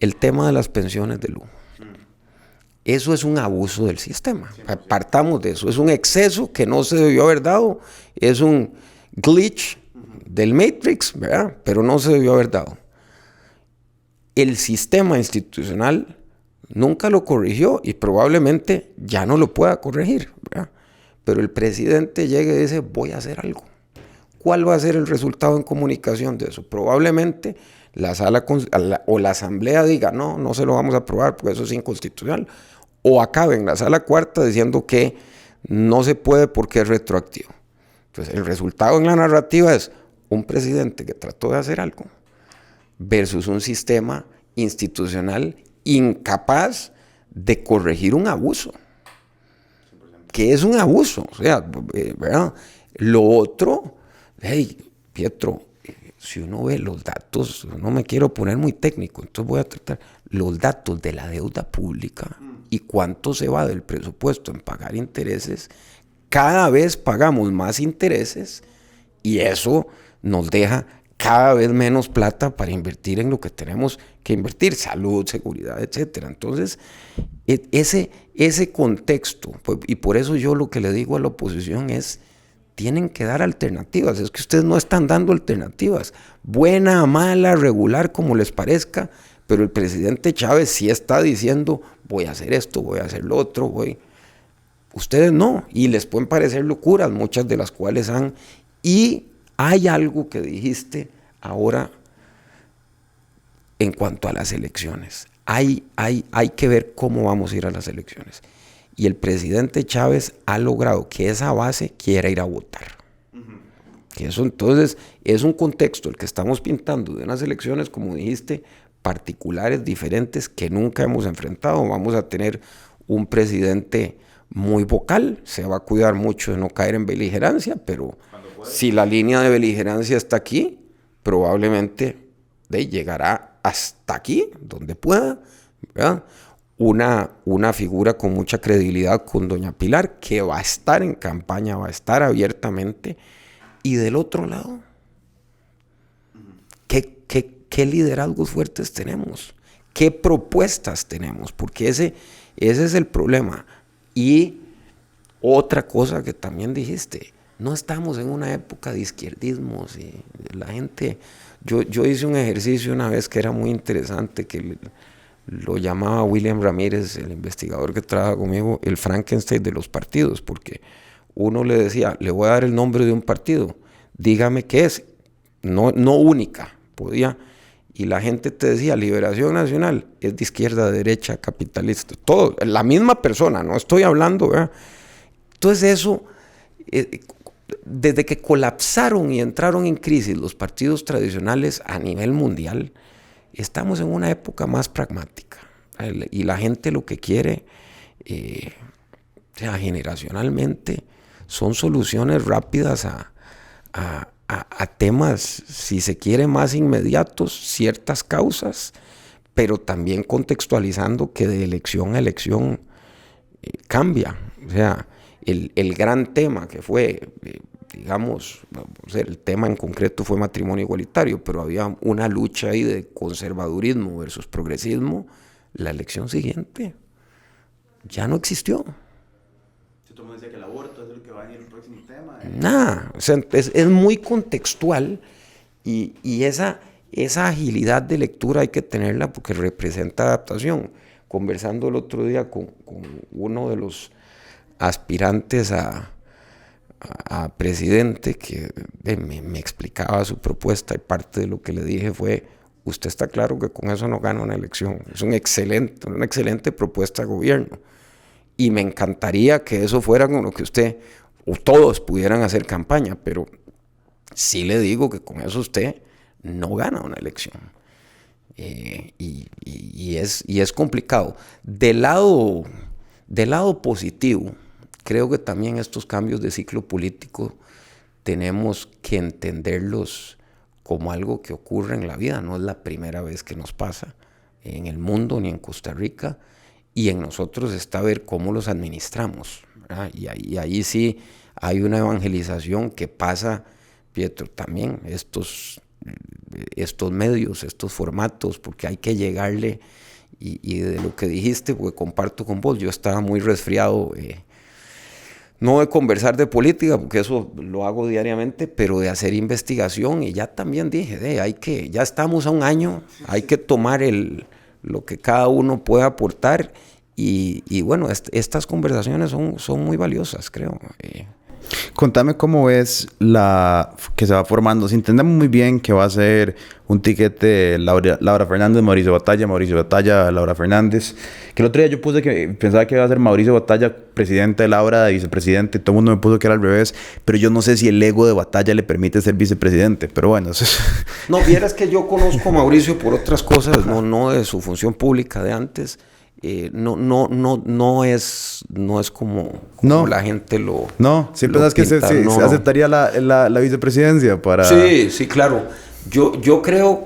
el tema de las pensiones de lujo. Eso es un abuso del sistema. Partamos de eso. Es un exceso que no se debió haber dado. Es un glitch del Matrix, ¿verdad? Pero no se debió haber dado. El sistema institucional nunca lo corrigió y probablemente ya no lo pueda corregir, ¿verdad? Pero el presidente llega y dice, voy a hacer algo. ¿Cuál va a ser el resultado en comunicación de eso? Probablemente la sala o la asamblea diga, no se lo vamos a aprobar porque eso es inconstitucional. O acabe en la sala cuarta diciendo que no se puede porque es retroactivo. Entonces, el resultado en la narrativa es un presidente que trató de hacer algo versus un sistema institucional incapaz de corregir un abuso. Que es un abuso. O sea, ¿verdad? Lo otro, hey, Pietro, si uno ve los datos, no me quiero poner muy técnico, entonces voy a tratar los datos de la deuda pública y cuánto se va del presupuesto en pagar intereses. Cada vez pagamos más intereses y eso nos deja cada vez menos plata para invertir en lo que tenemos que invertir, salud, seguridad, etcétera. Entonces, ese contexto, pues, y por eso yo lo que le digo a la oposición es, tienen que dar alternativas. Es que ustedes no están dando alternativas. Buena, mala, regular, como les parezca, pero el presidente Chávez sí está diciendo, voy a hacer esto, voy a hacer lo otro, Ustedes no, y les pueden parecer locuras, muchas de las cuales han. Y hay algo que dijiste ahora en cuanto a las elecciones. Hay que ver cómo vamos a ir a las elecciones. Y el presidente Chávez ha logrado que esa base quiera ir a votar. Que eso entonces es un contexto el que estamos pintando de unas elecciones, como dijiste, particulares, diferentes, que nunca hemos enfrentado. Vamos a tener un presidente muy vocal, se va a cuidar mucho de no caer en beligerancia, pero si la línea de beligerancia está aquí, probablemente llegará hasta aquí, donde pueda, ¿verdad? Una figura con mucha credibilidad con doña Pilar, que va a estar en campaña, va a estar abiertamente. Y del otro lado, ¿qué liderazgos fuertes tenemos? ¿Qué propuestas tenemos? Porque ese es el problema. Y otra cosa que también dijiste, no estamos en una época de izquierdismos. Y la gente, yo hice un ejercicio una vez que era muy interesante, que lo llamaba William Ramírez, el investigador que trabaja conmigo, el Frankenstein de los partidos, porque uno le decía, le voy a dar el nombre de un partido, dígame qué es, no única, podía, y la gente te decía, Liberación Nacional, es de izquierda, derecha, capitalista, todo, la misma persona, no estoy hablando, ¿verdad? Entonces eso, desde que colapsaron y entraron en crisis los partidos tradicionales a nivel mundial, estamos en una época más pragmática y la gente lo que quiere, generacionalmente, son soluciones rápidas a temas, si se quiere, más inmediatos, ciertas causas, pero también contextualizando que de elección a elección cambia. O sea, el gran tema que fue, digamos, el tema en concreto fue matrimonio igualitario, pero había una lucha ahí de conservadurismo versus progresismo. La elección siguiente ya no existió. Todo el mundo decía que el aborto es el que va a venir el próximo tema. Nada, o sea, es muy contextual y esa agilidad de lectura hay que tenerla porque representa adaptación. Conversando el otro día con uno de los aspirantes a presidente que me explicaba su propuesta y parte de lo que le dije fue: usted está claro que con eso no gana una elección, es una excelente propuesta de gobierno y me encantaría que eso fuera con lo que usted o todos pudieran hacer campaña, pero sí le digo que con eso usted no gana una elección. Y es complicado. Del lado positivo, creo que también estos cambios de ciclo político tenemos que entenderlos como algo que ocurre en la vida. No es la primera vez que nos pasa en el mundo ni en Costa Rica, y en nosotros está ver cómo los administramos, ¿verdad? Y ahí sí hay una evangelización que pasa, Pietro, también estos medios, estos formatos, porque hay que llegarle, y de lo que dijiste, porque comparto con vos, yo estaba muy resfriado, no de conversar de política, porque eso lo hago diariamente, pero de hacer investigación, y ya también dije, ya estamos a un año, hay que tomar lo que cada uno puede aportar, y bueno, estas conversaciones son muy valiosas, creo. Contame cómo ves que se va formando. Si entendemos muy bien que va a ser un tiquete Laura Fernández, Mauricio Batalla, Laura Fernández. Que el otro día yo puse que pensaba que iba a ser Mauricio Batalla presidente, Laura de vicepresidente. Todo el mundo me puso que era al revés. Pero yo no sé si el ego de Batalla le permite ser vicepresidente. Pero bueno, eso es... No, vieras que yo conozco a Mauricio por otras cosas, no de su función pública de antes. No es como la gente lo... No, si pensás que se aceptaría la vicepresidencia para... Sí, claro. Yo creo,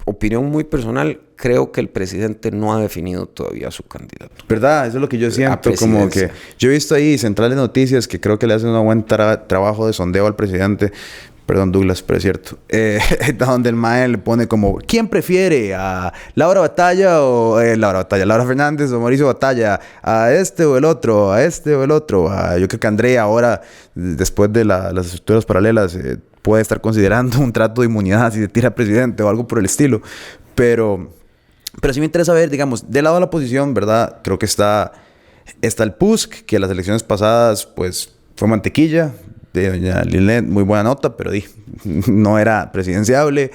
opinión muy personal, creo que el presidente no ha definido todavía su candidato. ¿Verdad? Eso es lo que yo siento. Como que yo he visto ahí Centrales Noticias que creo que le hacen un buen trabajo de sondeo al presidente. Perdón, Douglas, pero es cierto. Donde el mae le pone como: ¿quién prefiere? ¿A Laura Batalla o Laura Fernández o Mauricio Batalla? ¿A este o el otro? ¿A este o el otro? Yo creo que Andrea ahora, después de las estructuras paralelas, puede estar considerando un trato de inmunidad si se tira presidente o algo por el estilo. Pero sí me interesa ver, digamos, del lado de la oposición, ¿verdad? Creo que está el PUSC, que las elecciones pasadas, pues, fue mantequilla. De doña Linet, muy buena nota, pero no era presidenciable.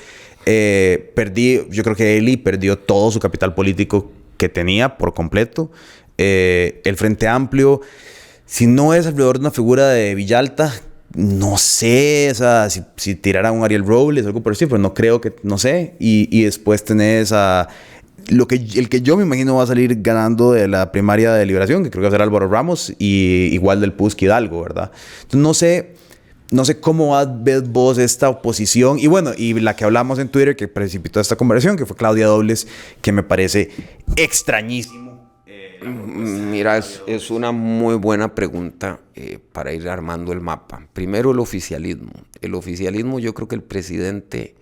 Yo creo que Eli perdió todo su capital político que tenía por completo. El Frente Amplio, si no es alrededor de una figura de Villalta, no sé, o sea, si tirara un Ariel Robles o algo por el estilo, pero no creo que, no sé. Y después tenés a... el que yo me imagino va a salir ganando de la primaria de Liberación, que creo que va a ser Álvaro Ramos, y igual del PUSC Hidalgo, ¿verdad? Entonces, no sé cómo ves vos esta oposición. Y bueno, y la que hablamos en Twitter que precipitó esta conversación, que fue Claudia Dobles, que me parece extrañísimo. Mira, es una muy buena pregunta para ir armando el mapa. Primero, el oficialismo. El oficialismo, yo creo que el presidente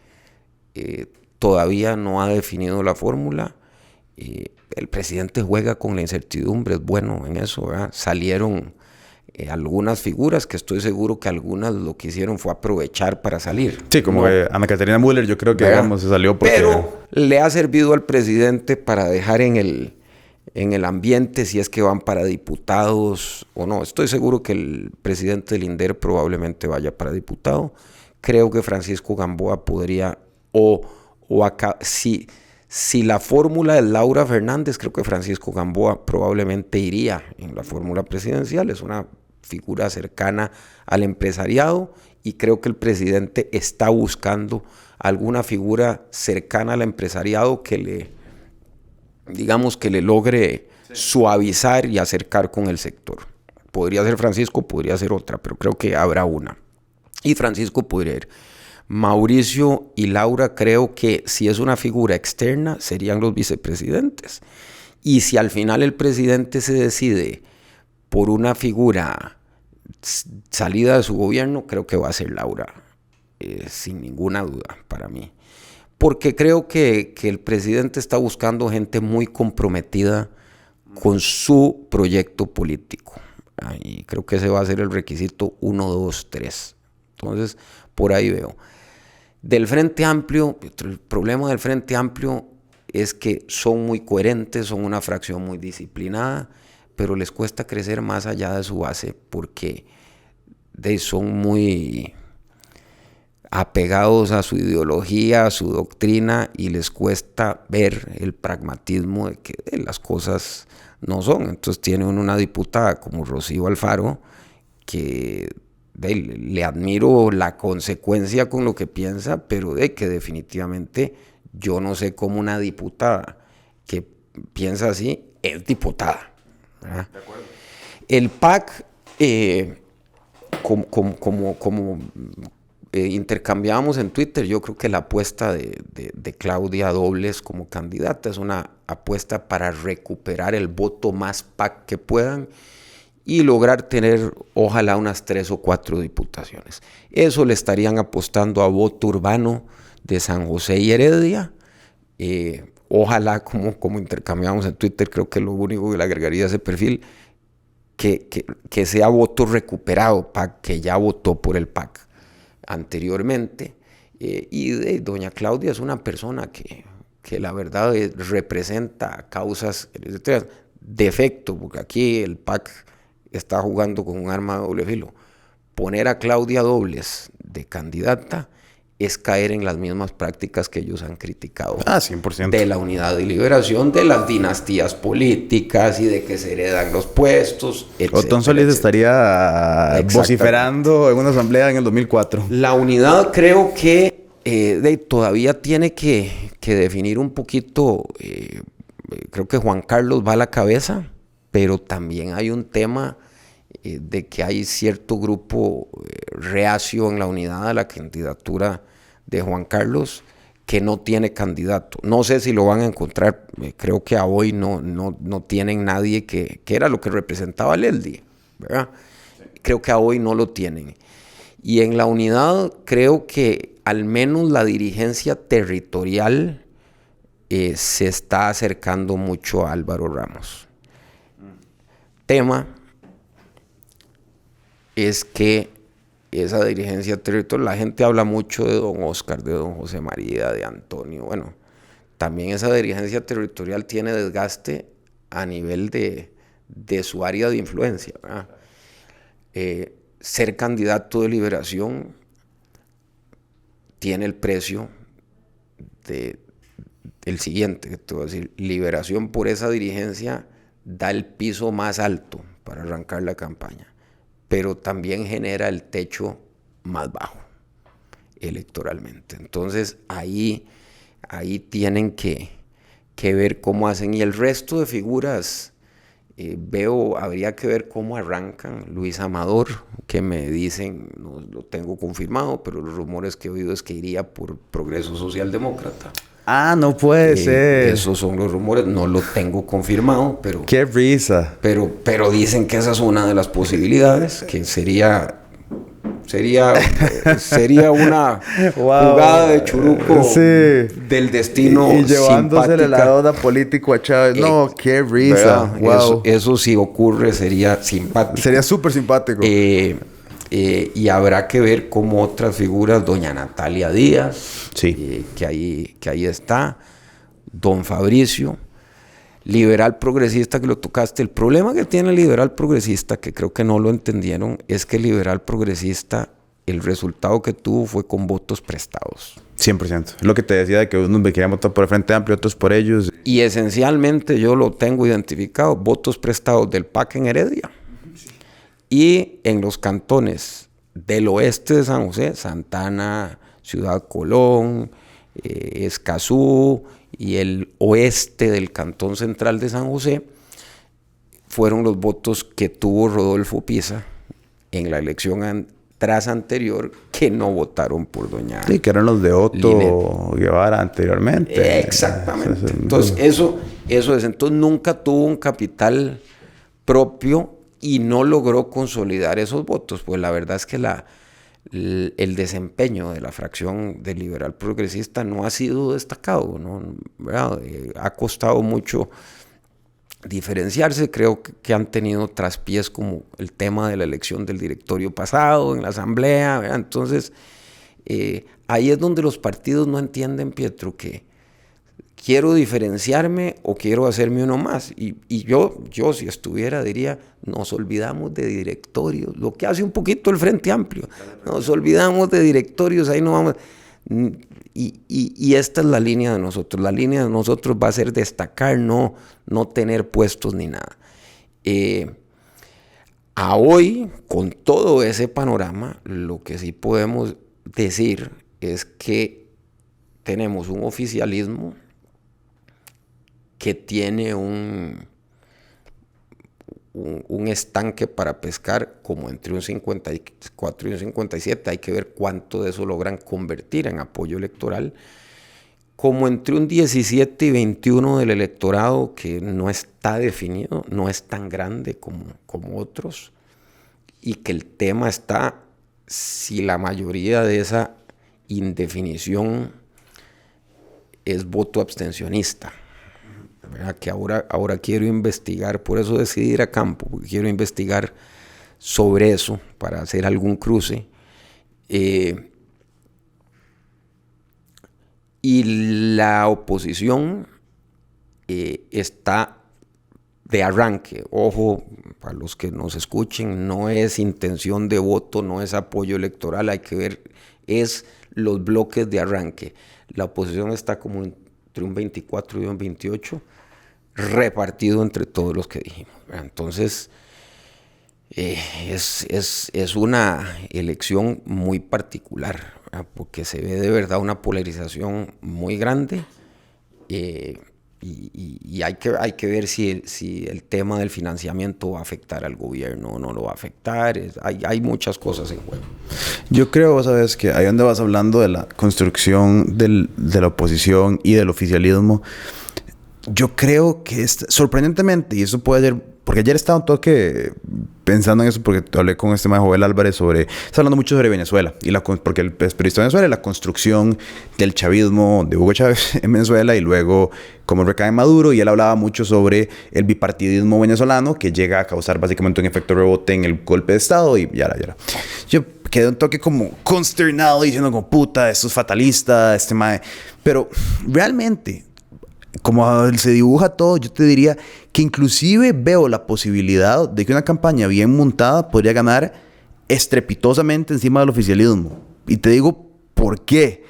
todavía no ha definido la fórmula. El presidente juega con la incertidumbre, es bueno en eso, ¿verdad? Salieron algunas figuras que estoy seguro que algunas lo que hicieron fue aprovechar para salir. Sí, como Ana Caterina Müller, yo creo que digamos, se salió porque... Pero le ha servido al presidente para dejar en el ambiente si es que van para diputados o no. Estoy seguro que el presidente del INDER probablemente vaya para diputado. Creo que Francisco Gamboa podría si la fórmula es Laura Fernández, creo que Francisco Gamboa probablemente iría en la fórmula presidencial. Es una figura cercana al empresariado y creo que el presidente está buscando alguna figura cercana al empresariado que le, digamos, que le logre suavizar y acercar con el sector. Podría ser Francisco, podría ser otra, pero creo que habrá una. Y Francisco podría ir. Mauricio y Laura, creo que si es una figura externa, serían los vicepresidentes. Y si al final el presidente se decide por una figura salida de su gobierno, creo que va a ser Laura, sin ninguna duda para mí. Porque creo que el presidente está buscando gente muy comprometida con su proyecto político. Y creo que ese va a ser el requisito 1, 2, 3. Entonces, por ahí veo. Del Frente Amplio, el problema del Frente Amplio es que son muy coherentes, son una fracción muy disciplinada, pero les cuesta crecer más allá de su base porque son muy apegados a su ideología, a su doctrina, y les cuesta ver el pragmatismo de que las cosas no son. Entonces tiene una diputada como Rocío Alfaro que le admiro la consecuencia con lo que piensa, pero de que definitivamente yo no sé cómo una diputada que piensa así es diputada, ¿verdad? De acuerdo. El PAC, como intercambiábamos en Twitter, yo creo que la apuesta de Claudia Dobles como candidata es una apuesta para recuperar el voto más PAC que puedan y lograr tener, ojalá, unas 3 o 4 diputaciones. Eso le estarían apostando a voto urbano de San José y Heredia. Ojalá, como intercambiamos en Twitter, creo que lo único que le agregaría a ese perfil, que sea voto recuperado, PAC, que ya votó por el PAC anteriormente. Y doña Claudia es una persona que la verdad representa causas de efecto, porque aquí el PAC está jugando con un arma de doble filo. Poner a Claudia Dobles de candidata es caer en las mismas prácticas que ellos han criticado. 100%. De la unidad y liberación, de las dinastías políticas y de que se heredan los puestos, etcétera. Otón Solís estaría vociferando en una asamblea en el 2004. La unidad creo que todavía tiene que definir un poquito. Creo que Juan Carlos va a la cabeza, pero también hay un tema de que hay cierto grupo reacio en la unidad a la candidatura de Juan Carlos que no tiene candidato. No sé si lo van a encontrar. Creo que a hoy no tienen nadie que era lo que representaba Leldi, ¿verdad? Sí. Creo que a hoy no lo tienen. Y en la unidad creo que al menos la dirigencia territorial se está acercando mucho a Álvaro Ramos. Tema es que esa dirigencia territorial, la gente habla mucho de don Oscar, de don José María, de Antonio. Bueno, también esa dirigencia territorial tiene desgaste a nivel de su área de influencia, ¿verdad? Ser candidato de Liberación tiene el precio del siguiente, que te voy a decir. Liberación por esa dirigencia da el piso más alto para arrancar la campaña, pero también genera el techo más bajo electoralmente. Entonces ahí tienen que ver cómo hacen. Y el resto de figuras, habría que ver cómo arrancan. Luis Amador, que me dicen, no lo tengo confirmado, pero los rumores que he oído es que iría por Progreso Socialdemócrata. No puede ser. Esos son los rumores, no lo tengo confirmado, pero... ¡Qué risa! Pero dicen que esa es una de las posibilidades, que sería una jugada de churuco del destino y llevándosele la deuda político a Chávez. No, qué risa. Wow. Eso si ocurre sería simpático. Sería súper simpático. Y habrá que ver cómo otras figuras, doña Natalia Díaz, sí. Que ahí está, don Fabricio, liberal progresista, que lo tocaste. El problema que tiene el liberal progresista, que creo que no lo entendieron, es que el liberal progresista, el resultado que tuvo fue con votos prestados. 100%. Lo que te decía de que unos querían votar por el Frente Amplio, otros por ellos. Y esencialmente yo lo tengo identificado, votos prestados del PAC en Heredia. Sí. Y en los cantones del oeste de San José, Santana, Ciudad Colón, Escazú y el oeste del Cantón Central de San José, fueron los votos que tuvo Rodolfo Pisa en la elección tras anterior, que no votaron por doña... Sí, que eran los de Otto Guevara anteriormente. Exactamente. Entonces, eso es. Entonces, nunca tuvo un capital propio y no logró consolidar esos votos. Pues la verdad es que el desempeño de la fracción del liberal progresista no ha sido destacado, ¿no? ¿Verdad? Ha costado mucho diferenciarse. Creo que han tenido traspiés como el tema de la elección del directorio pasado en la asamblea, ¿verdad? Entonces, ahí es donde los partidos no entienden, Pietro, que quiero diferenciarme o quiero hacerme uno más. Y yo si estuviera, diría, nos olvidamos de directorios, lo que hace un poquito el Frente Amplio. Nos olvidamos de directorios, ahí no vamos... Y esta es la línea de nosotros. La línea de nosotros va a ser destacar, no tener puestos ni nada. A hoy, con todo ese panorama, lo que sí podemos decir es que tenemos un oficialismo que tiene un estanque para pescar como entre un 54 y un 57. Hay que ver cuánto de eso logran convertir en apoyo electoral. Como entre un 17 y 21 del electorado, que no está definido, no es tan grande como otros, y que el tema está si la mayoría de esa indefinición es voto abstencionista. ¿Verdad? Que ahora quiero investigar, por eso decidí ir a campo, porque quiero investigar sobre eso para hacer algún cruce. Y la oposición está de arranque. Ojo, para los que nos escuchen, no es intención de voto, no es apoyo electoral, hay que ver, es los bloques de arranque. La oposición está como entre un 24 y un 28, repartido entre todos los que dijimos. Entonces, es una elección muy particular, ¿verdad? Porque se ve de verdad una polarización muy grande, y hay que ver si el tema del financiamiento va a afectar al gobierno o no lo va a afectar. Hay muchas cosas en juego. Yo creo, sabes, que ahí donde vas hablando de la construcción de la oposición y del oficialismo, yo creo que sorprendentemente, y eso puede ser, porque ayer estaba un toque pensando en eso, porque hablé con este maestro Joel Álvarez está hablando mucho sobre Venezuela, porque él es periodista de Venezuela, y la construcción del chavismo de Hugo Chávez en Venezuela, y luego cómo recae Maduro, y él hablaba mucho sobre el bipartidismo venezolano, que llega a causar básicamente un efecto rebote en el golpe de Estado, y yara. Yo quedé un toque como consternado, diciendo como, puta, esto es fatalista, mae. Pero realmente, como se dibuja todo, yo te diría que inclusive veo la posibilidad de que una campaña bien montada podría ganar estrepitosamente encima del oficialismo. Y te digo por qué.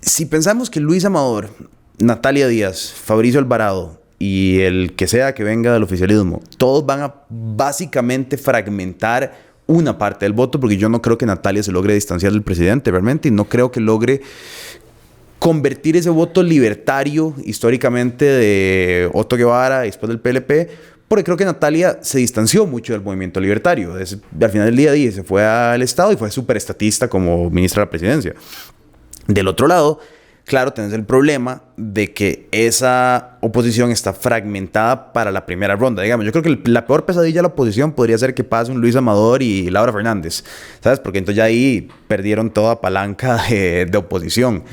Si pensamos que Luis Amador, Natalia Díaz, Fabricio Alvarado y el que sea que venga del oficialismo, todos van a básicamente fragmentar una parte del voto, porque yo no creo que Natalia se logre distanciar del presidente realmente, y no creo que logre convertir ese voto libertario históricamente de Otto Guevara y después del PLP, porque creo que Natalia se distanció mucho del movimiento libertario. Al final del día se fue al Estado y fue súper estatista como ministra de la presidencia. Del otro lado, claro, tenés el problema de que esa oposición está fragmentada para la primera ronda. Digamos, yo creo que la peor pesadilla de la oposición podría ser que pase un Luis Amador y Laura Fernández, ¿sabes? Porque entonces ya ahí perdieron toda palanca de oposición.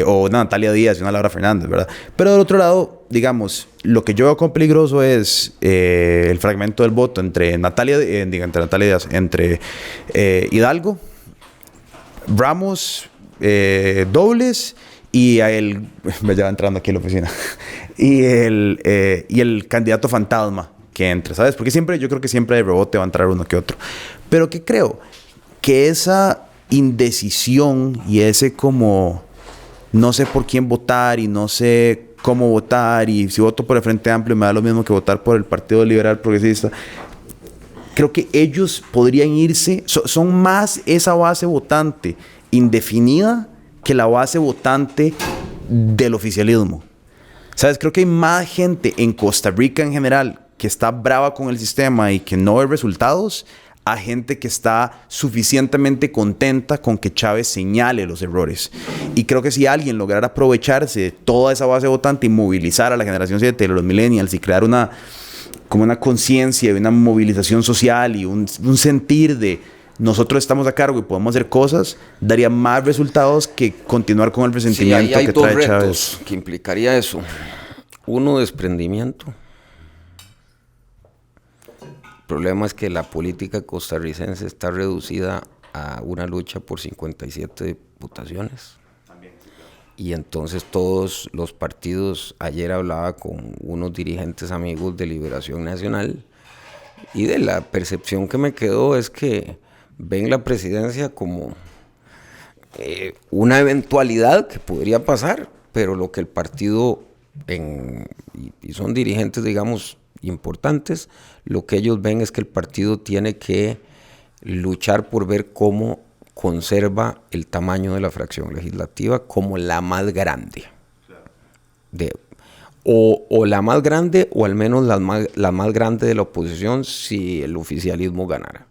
O una Natalia Díaz y una Laura Fernández, ¿verdad? Pero del otro lado, digamos, lo que yo veo como peligroso es el fragmento del voto entre Natalia Díaz, entre Hidalgo, Ramos, Dobles y a él, me lleva entrando aquí a la oficina, y el candidato fantasma que entre, ¿sabes? Porque yo creo que siempre de rebote va a entrar uno que otro. Pero que creo que esa indecisión y ese como no sé por quién votar y no sé cómo votar, y si voto por el Frente Amplio me da lo mismo que votar por el Partido Liberal Progresista, creo que ellos podrían irse, son más esa base votante indefinida que la base votante del oficialismo. ¿Sabes? Creo que hay más gente en Costa Rica en general que está brava con el sistema y que no ve resultados, a gente que está suficientemente contenta con que Chávez señale los errores. Y creo que si alguien lograra aprovecharse de toda esa base votante y movilizar a la generación 7, los millennials, y crear como una conciencia y una movilización social y un sentir de nosotros estamos a cargo y podemos hacer cosas, daría más resultados que continuar con el resentimiento hay que dos trae retos Chávez. que implicaría eso. Uno, desprendimiento. El problema es que la política costarricense está reducida a una lucha por 57 diputaciones. Y entonces todos los partidos, ayer hablaba con unos dirigentes amigos de Liberación Nacional, y de la percepción que me quedó es que ven la presidencia como una eventualidad que podría pasar, pero lo que el partido, y son dirigentes, digamos, importantes, lo que ellos ven es que el partido tiene que luchar por ver cómo conserva el tamaño de la fracción legislativa como la más grande. O la más grande, o al menos la más grande de la oposición si el oficialismo ganara.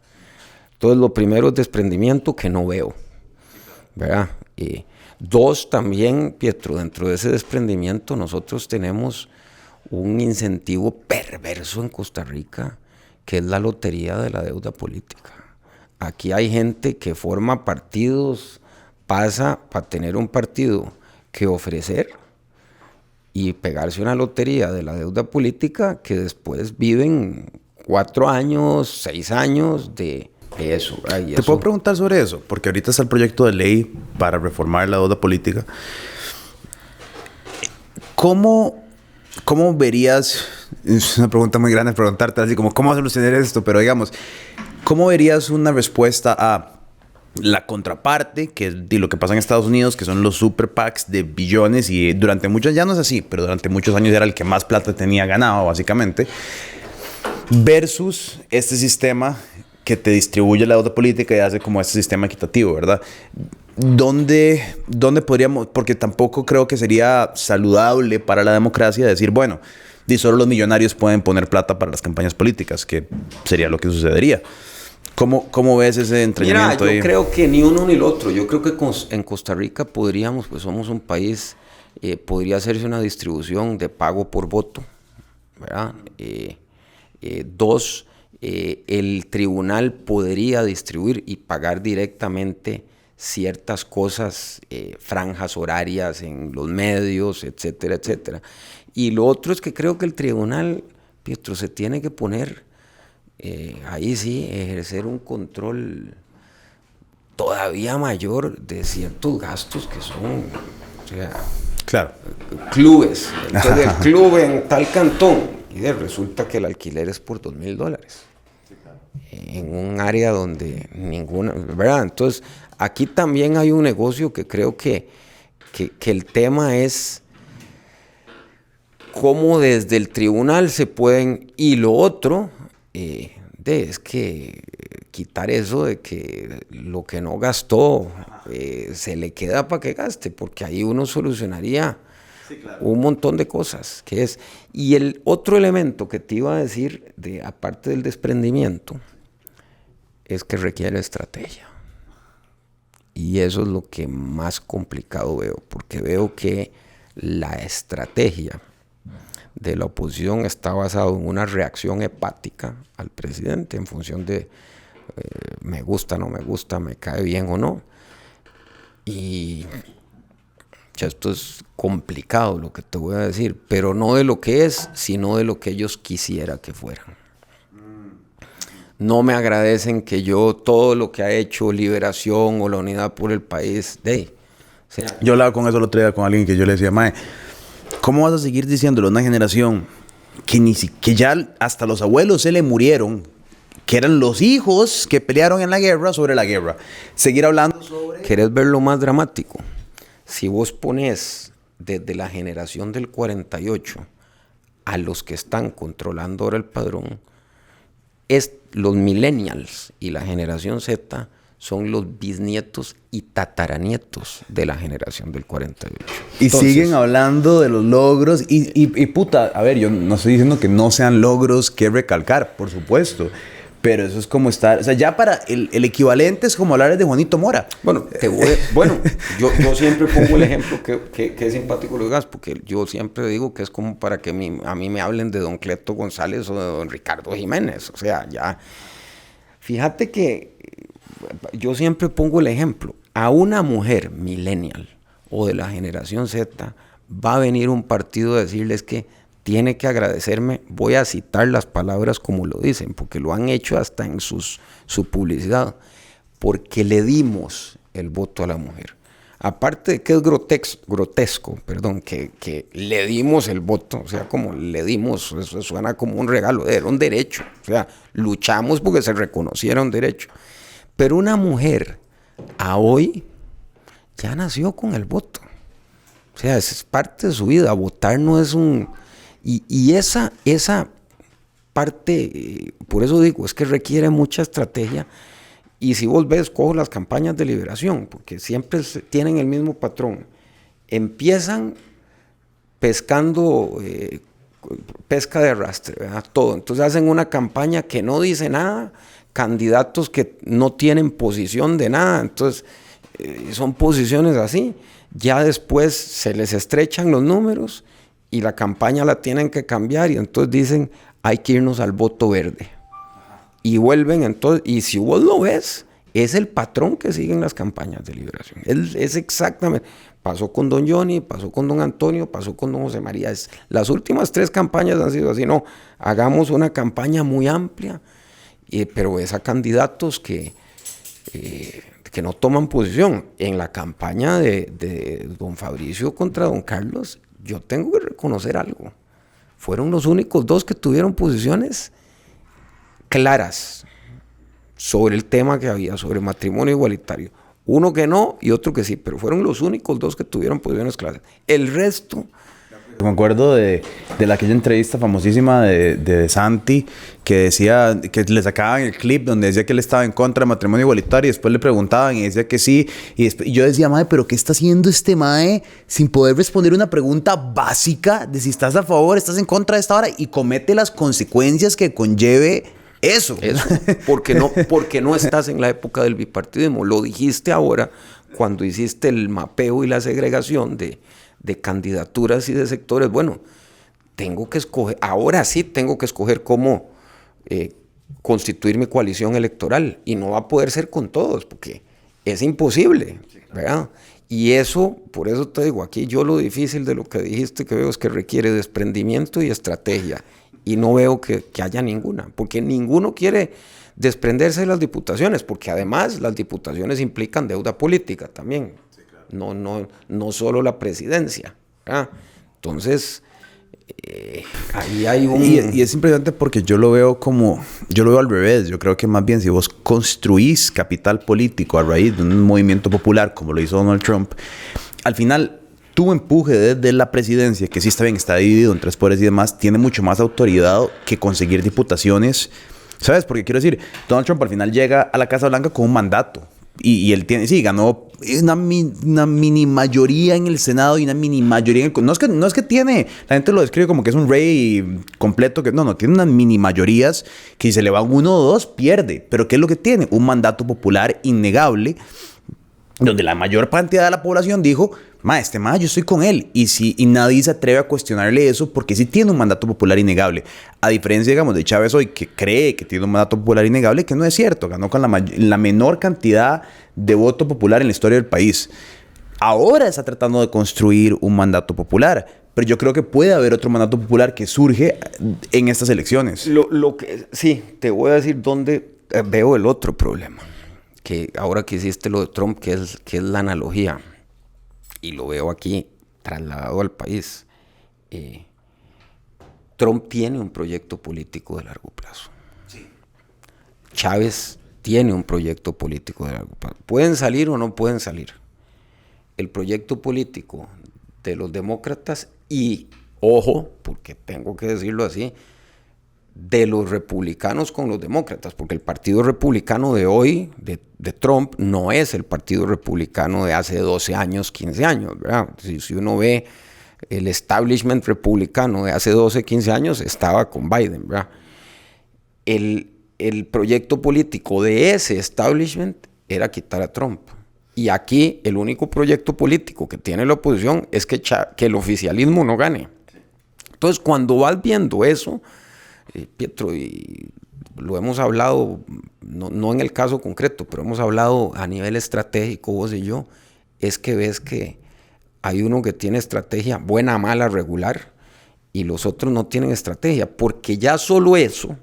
Entonces, lo primero es desprendimiento, que no veo, ¿verdad? Dos, también, Pietro, dentro de ese desprendimiento nosotros tenemos un incentivo perverso en Costa Rica, que es la lotería de la deuda política. Aquí hay gente que forma partidos, pasa para tener un partido que ofrecer y pegarse una lotería de la deuda política, que después viven 4 años, 6 años de eso. Te puedo preguntar sobre eso, porque ahorita está el proyecto de ley para reformar la deuda política. ¿Cómo verías, es una pregunta muy grande preguntarte así como cómo solucionar esto, pero digamos, ¿cómo verías una respuesta a la contraparte, que es de lo que pasa en Estados Unidos, que son los super PACs de billones, y durante muchos, ya no es así, pero durante muchos años era el que más plata tenía ganado, básicamente, versus este sistema que te distribuye la deuda política y hace como este sistema equitativo, ¿verdad? ¿Dónde podríamos, porque tampoco creo que sería saludable para la democracia decir, bueno, y solo los millonarios pueden poner plata para las campañas políticas, que sería lo que sucedería? ¿Cómo ves ese entrenamiento? Mira, yo creo que ni uno ni el otro. Yo creo que en Costa Rica podríamos, pues somos un país, podría hacerse una distribución de pago por voto, ¿verdad? Dos, el tribunal podría distribuir y pagar directamente ciertas cosas, franjas horarias en los medios, etcétera, etcétera. Y lo otro es que creo que el tribunal, Pietro, se tiene que poner, ahí sí, ejercer un control todavía mayor de ciertos gastos que son, o sea, claro, clubes. Entonces, el club en tal cantón, y resulta que el alquiler es por $2,000. En un área donde ninguna, ¿verdad? Entonces, aquí también hay un negocio que creo que el tema es cómo desde el tribunal se pueden, y lo otro es que quitar eso de que lo que no gastó se le queda para que gaste, porque ahí uno solucionaría un montón de cosas, que es, y el otro elemento que te iba a decir, aparte del desprendimiento, es que requiere estrategia. Y eso es lo que más complicado veo, porque veo que la estrategia de la oposición está basada en una reacción hepática al presidente en función de me gusta, no me gusta, me cae bien o no. Y ya esto es complicado lo que te voy a decir, pero no de lo que es, sino de lo que ellos quisieran que fueran. No me agradecen que yo todo lo que ha hecho Liberación o la Unidad por el País, o sea, yo hablaba con eso el otro día con alguien que yo le decía, mae, ¿cómo vas a seguir diciéndole a una generación que ya hasta los abuelos se le murieron, que eran los hijos que pelearon en la guerra sobre la guerra? Seguir hablando sobre... ¿Querés ver lo más dramático? Si vos pones desde la generación del 48 a los que están controlando ahora el padrón, los millennials y la generación Z son los bisnietos y tataranietos de la generación del 48. Y entonces, siguen hablando de los logros y puta, a ver, yo no estoy diciendo que no sean logros que recalcar, por supuesto. Pero eso es como estar... O sea, ya para el equivalente es como hablar de Juanito Mora. Bueno, yo siempre pongo el ejemplo que es simpático lo digas, porque yo siempre digo que es como para que a mí me hablen de don Cleto González o de don Ricardo Jiménez. O sea, ya... Fíjate que yo siempre pongo el ejemplo. A una mujer millennial o de la generación Z va a venir un partido a decirles que tiene que agradecerme, voy a citar las palabras como lo dicen, porque lo han hecho hasta en su publicidad, porque le dimos el voto a la mujer. Aparte de que es grotesco, que le dimos el voto, o sea, como le dimos, eso suena como un regalo, era un derecho, o sea, luchamos porque se reconociera un derecho. Pero una mujer a hoy ya nació con el voto, o sea, es parte de su vida, votar no es un... Y esa parte, por eso digo, es que requiere mucha estrategia. Y si vos ves, cojo las campañas de liberación, porque siempre tienen el mismo patrón. Empiezan pescando, pesca de arrastre, ¿verdad? Todo. Entonces hacen una campaña que no dice nada, candidatos que no tienen posición de nada, entonces son posiciones así. Ya después se les estrechan los números y la campaña la tienen que cambiar y entonces dicen hay que irnos al voto verde. Y vuelven entonces, y si vos lo ves, es el patrón que siguen las campañas de liberación. Es exactamente, pasó con don Johnny, pasó con don Antonio, pasó con don José María. Las últimas 3 campañas han sido así, no, hagamos una campaña muy amplia, pero es a candidatos que no toman posición. En la campaña de don Fabricio contra don Carlos, yo tengo que reconocer algo. Fueron los únicos 2 que tuvieron posiciones claras sobre el tema que había, sobre matrimonio igualitario. Uno que no y otro que sí, pero fueron los únicos 2 que tuvieron posiciones claras. El resto... Me acuerdo de aquella entrevista famosísima de Santi, que decía, que le sacaban el clip donde decía que él estaba en contra del matrimonio igualitario y después le preguntaban y decía que sí. Y yo decía, mae, ¿pero qué está haciendo este mae sin poder responder una pregunta básica de si estás a favor, estás en contra de esta hora y comete las consecuencias que conlleve eso? Porque no estás en la época del bipartidismo. Lo dijiste ahora cuando hiciste el mapeo y la segregación de candidaturas y de sectores. Bueno, tengo que escoger, ahora sí tengo que escoger cómo constituir mi coalición electoral y no va a poder ser con todos porque es imposible, ¿verdad? Y eso, por eso te digo, aquí yo lo difícil de lo que dijiste que veo es que requiere desprendimiento y estrategia y no veo que haya ninguna, porque ninguno quiere desprenderse de las diputaciones, porque además las diputaciones implican deuda política también. No solo la presidencia, ¿verdad? Entonces, ahí hay un... Y es impresionante porque yo lo veo al revés. Yo creo que más bien si vos construís capital político a raíz de un movimiento popular como lo hizo Donald Trump, al final tu empuje desde la presidencia, que sí está bien, está dividido en 3 poderes y demás, tiene mucho más autoridad que conseguir diputaciones, ¿sabes? Porque quiero decir, Donald Trump al final llega a la Casa Blanca con un mandato. Y él ganó una mini mayoría en el Senado y una mini mayoría en el... No es que tiene... La gente lo describe como que es un rey completo. No, tiene unas mini mayorías que si se le van 1 o 2, pierde. Pero ¿qué es lo que tiene? Un mandato popular innegable donde la mayor cantidad de la población dijo, yo estoy con él. Y nadie se atreve a cuestionarle eso porque sí tiene un mandato popular innegable. A diferencia, digamos, de Chávez hoy, que cree que tiene un mandato popular innegable, que no es cierto. Ganó con la menor cantidad de voto popular en la historia del país. Ahora está tratando de construir un mandato popular. Pero yo creo que puede haber otro mandato popular que surge en estas elecciones. Sí, te voy a decir dónde veo el otro problema. Que ahora que hiciste lo de Trump, que es la analogía, y lo veo aquí trasladado al país, Trump tiene un proyecto político de largo plazo. Sí. Chávez tiene un proyecto político de largo plazo. ¿Pueden salir o no pueden salir? El proyecto político de los demócratas y, ojo, porque tengo que decirlo así, de los republicanos con los demócratas, porque el partido republicano de hoy, de Trump, no es el partido republicano de hace 12 años, 15 años, ¿verdad? Si uno ve el establishment republicano de hace 12, 15 años, estaba con Biden, ¿verdad? El proyecto político de ese establishment era quitar a Trump. Y aquí el único proyecto político que tiene la oposición es que el oficialismo no gane. Entonces, cuando vas viendo eso, Pietro, y lo hemos hablado, no en el caso concreto, pero hemos hablado a nivel estratégico, vos y yo, es que ves que hay uno que tiene estrategia buena, mala, regular, y los otros no tienen estrategia, porque ya solo eso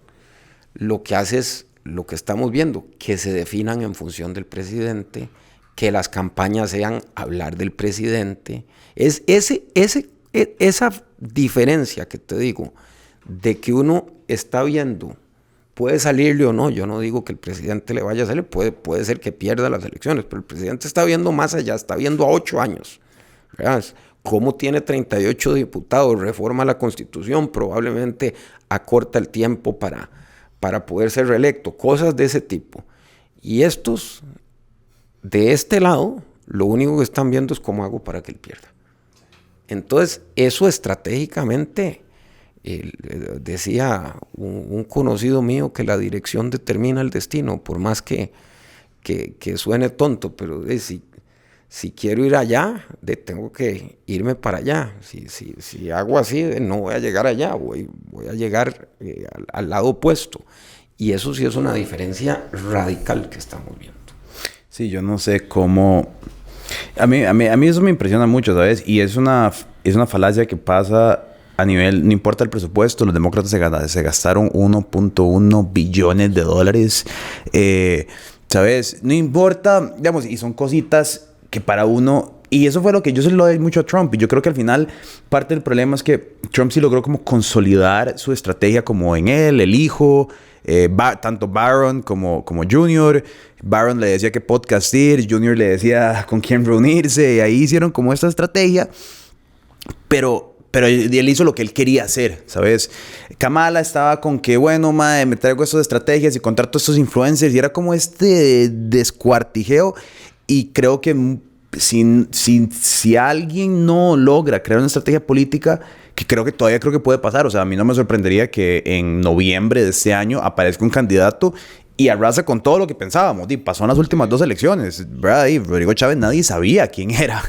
lo que hace es lo que estamos viendo, que se definan en función del presidente, que las campañas sean hablar del presidente. Es esa diferencia que te digo, de que uno está viendo, puede salirle o no, yo no digo que el presidente le vaya a salir, puede ser que pierda las elecciones, pero el presidente está viendo más allá, está viendo a 8 años, ¿verdad? Cómo tiene 38 diputados, reforma la Constitución, probablemente acorta el tiempo para poder ser reelecto, cosas de ese tipo. Y estos, de este lado, lo único que están viendo es cómo hago para que él pierda. Entonces, eso estratégicamente, decía un conocido mío que la dirección determina el destino, por más que suene tonto, pero si quiero ir allá, tengo que irme para allá. Si hago así, no voy a llegar allá, voy a llegar al lado opuesto. Y eso sí es una diferencia radical que estamos viendo. Sí, yo no sé cómo... A mí eso me impresiona mucho, ¿sabes? Y es una falacia que pasa a nivel... No importa el presupuesto, los demócratas se gastaron 1.1 billones de dólares. ¿Sabes? No importa, digamos, y son cositas que para uno... Y eso fue lo que yo se lo doy mucho a Trump. Y yo creo que al final parte del problema es que Trump sí logró como consolidar su estrategia como en él, el hijo, tanto Barron como Junior. Barron le decía que podcast ir, Junior le decía con quién reunirse. Y ahí hicieron como esta estrategia. Pero él hizo lo que él quería hacer, ¿sabes? Kamala estaba con que, bueno, madre, me traigo estas estrategias y contrato a estos influencers. Y era como este descuartijeo. Y creo que si alguien no logra crear una estrategia política, que todavía creo que puede pasar, o sea, a mí no me sorprendería que en noviembre de este año aparezca un candidato y arrasa con todo lo que pensábamos. Y pasó en las últimas 2 elecciones, ¿verdad? Y Rodrigo Chávez nadie sabía quién era.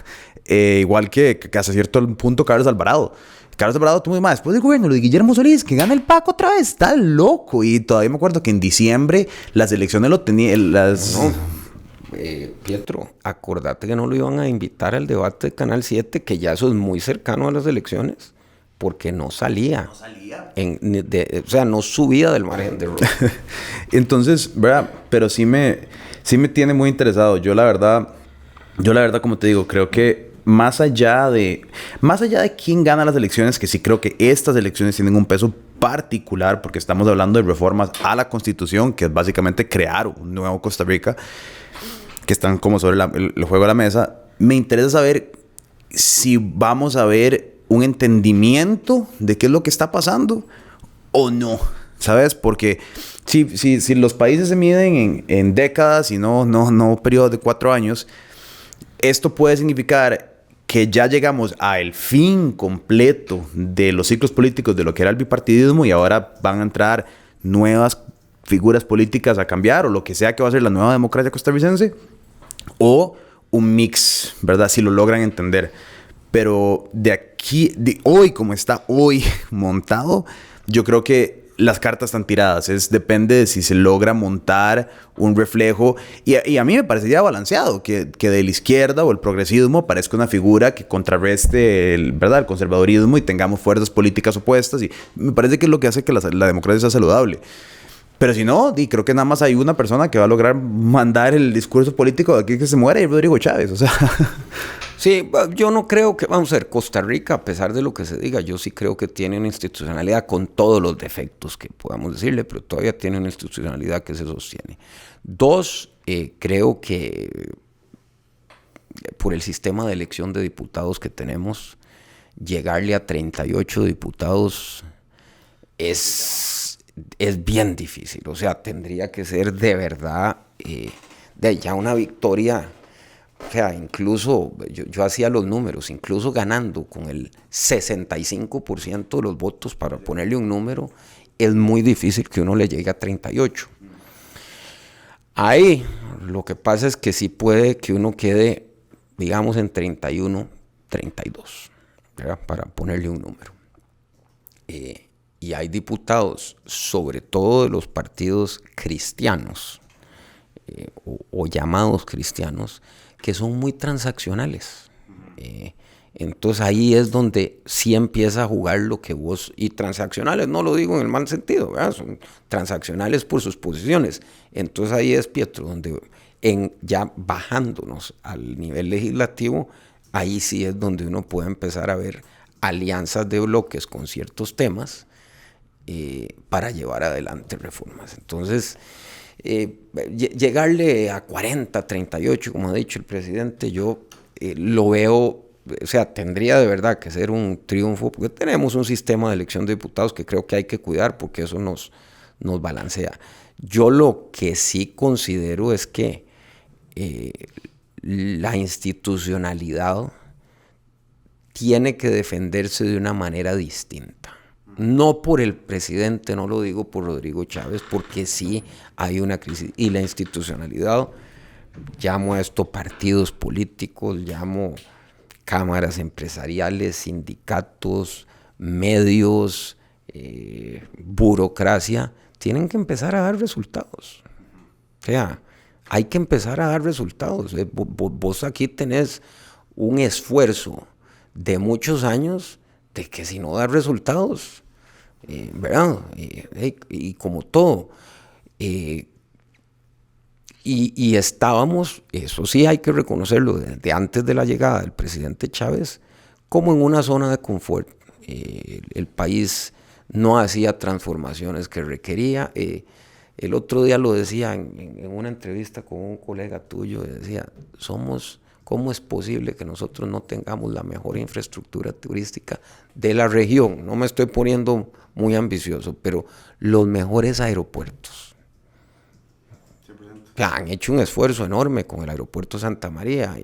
Igual que hasta cierto punto Carlos Alvarado. Carlos Alvarado tuvo más después del gobierno de Guillermo Solís, que gana el PAC otra vez, está loco. Y todavía me acuerdo que en diciembre las elecciones lo tenían... Pietro, acordate que no lo iban a invitar al debate de Canal 7, que ya eso es muy cercano a las elecciones, porque no salía. No salía. O sea, no subía del margen de error. Entonces, ¿verdad? Pero sí me tiene muy interesado. Yo la verdad, como te digo, creo que más allá de quién gana las elecciones, que sí creo que estas elecciones tienen un peso particular, porque estamos hablando de reformas a la Constitución, que es básicamente crear un nuevo Costa Rica, que están como sobre el juego de la mesa. Me interesa saber si vamos a ver un entendimiento de qué es lo que está pasando o no, ¿sabes? Porque si los países se miden en décadas y no periodos de 4 años, esto puede significar que ya llegamos al fin completo de los ciclos políticos de lo que era el bipartidismo y ahora van a entrar nuevas figuras políticas a cambiar, o lo que sea que va a ser la nueva democracia costarricense, o un mix, ¿verdad? Si lo logran entender. Pero de hoy, como está hoy montado, yo creo que las cartas están tiradas. Depende de si se logra montar un reflejo. Y a mí me parecería balanceado que de la izquierda o el progresismo aparezca una figura que contrarreste ¿verdad? El conservadurismo y tengamos fuerzas políticas opuestas. Y me parece que es lo que hace que la democracia sea saludable. Pero si no, creo que nada más hay una persona que va a lograr mandar el discurso político de aquí que se muere, y Rodrigo Chávez, o sea. Sí, yo no creo que, vamos a ver, Costa Rica, a pesar de lo que se diga, yo sí creo que tiene una institucionalidad con todos los defectos que podamos decirle, pero todavía tiene una institucionalidad que se sostiene. 2, creo que por el sistema de elección de diputados que tenemos, llegarle a 38 diputados es es bien difícil. O sea, tendría que ser de verdad de ya una victoria. O sea, incluso yo hacía los números, incluso ganando con el 65% de los votos, para ponerle un número, es muy difícil que uno le llegue a 38. Ahí lo que pasa es que sí puede que uno quede, digamos, en 31, 32, ¿verdad? Para ponerle un número. Y hay diputados, sobre todo de los partidos cristianos, o llamados cristianos, que son muy transaccionales. Entonces ahí es donde sí empieza a jugar lo que vos... Y transaccionales no lo digo en el mal sentido, ¿verdad? Son transaccionales por sus posiciones. Entonces ahí es, Pietro, donde ya bajándonos al nivel legislativo, ahí sí es donde uno puede empezar a ver alianzas de bloques con ciertos temas para llevar adelante reformas. Entonces... llegarle a 40, 38, como ha dicho el presidente, yo lo veo, o sea, tendría de verdad que ser un triunfo, porque tenemos un sistema de elección de diputados que creo que hay que cuidar, porque eso nos balancea. Yo lo que sí considero es que la institucionalidad tiene que defenderse de una manera distinta. No por el presidente, no lo digo por Rodrigo Chávez, porque sí hay una crisis. Y la institucionalidad, llamo a esto partidos políticos, llamo cámaras empresariales, sindicatos, medios, burocracia, tienen que empezar a dar resultados. O sea, hay que empezar a dar resultados. Vos aquí tenés un esfuerzo de muchos años de que si no da resultados, ¿verdad? Y como todo. Y estábamos, eso sí hay que reconocerlo, desde antes de la llegada del presidente Chávez, como en una zona de confort. El país no hacía transformaciones que requería. El otro día lo decía en una entrevista con un colega tuyo, decía, ¿cómo es posible que nosotros no tengamos la mejor infraestructura turística de la región? No me estoy poniendo muy ambicioso, pero los mejores aeropuertos. 100%. Han hecho un esfuerzo enorme con el aeropuerto Santa María,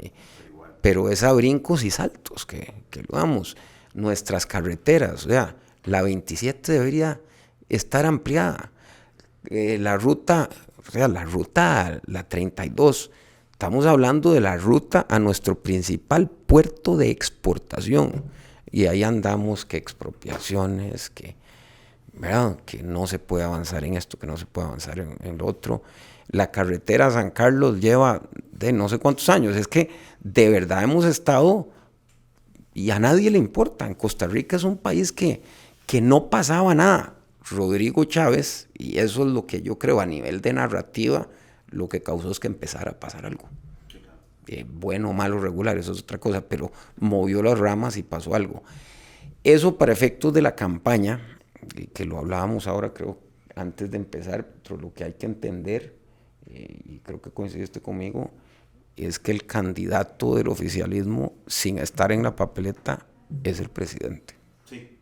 pero es a brincos y saltos que lo damos. Nuestras carreteras, o sea, la 27 debería estar ampliada. La ruta, la 32, estamos hablando de la ruta a nuestro principal puerto de exportación. Y ahí andamos que expropiaciones, ¿verdad? Que no se puede avanzar en esto, que no se puede avanzar en lo otro. La carretera San Carlos lleva de no sé cuántos años. Es que de verdad hemos estado y a nadie le importa. En Costa Rica es un país que no pasaba nada. Rodrigo Chávez, y eso es lo que yo creo a nivel de narrativa, lo que causó es que empezara a pasar algo. Bueno, malo, regular, eso es otra cosa, pero movió las ramas y pasó algo. Eso para efectos de la campaña, que lo hablábamos ahora, creo, antes de empezar, pero lo que hay que entender, y creo que coincidiste conmigo, es que el candidato del oficialismo, sin estar en la papeleta, es el presidente. Sí.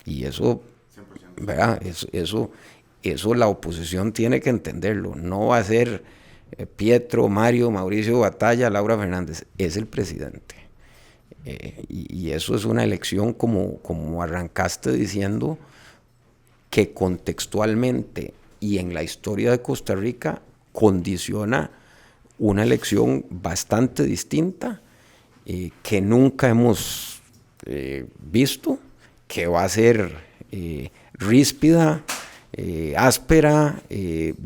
Y eso, 100%. ¿Verdad? Eso la oposición tiene que entenderlo. No va a ser Pietro, Mario, Mauricio Batalla, Laura Fernández. Es el presidente. Y eso es una elección, como arrancaste diciendo, que contextualmente y en la historia de Costa Rica condiciona una elección bastante distinta, que nunca hemos visto, que va a ser ríspida, áspera.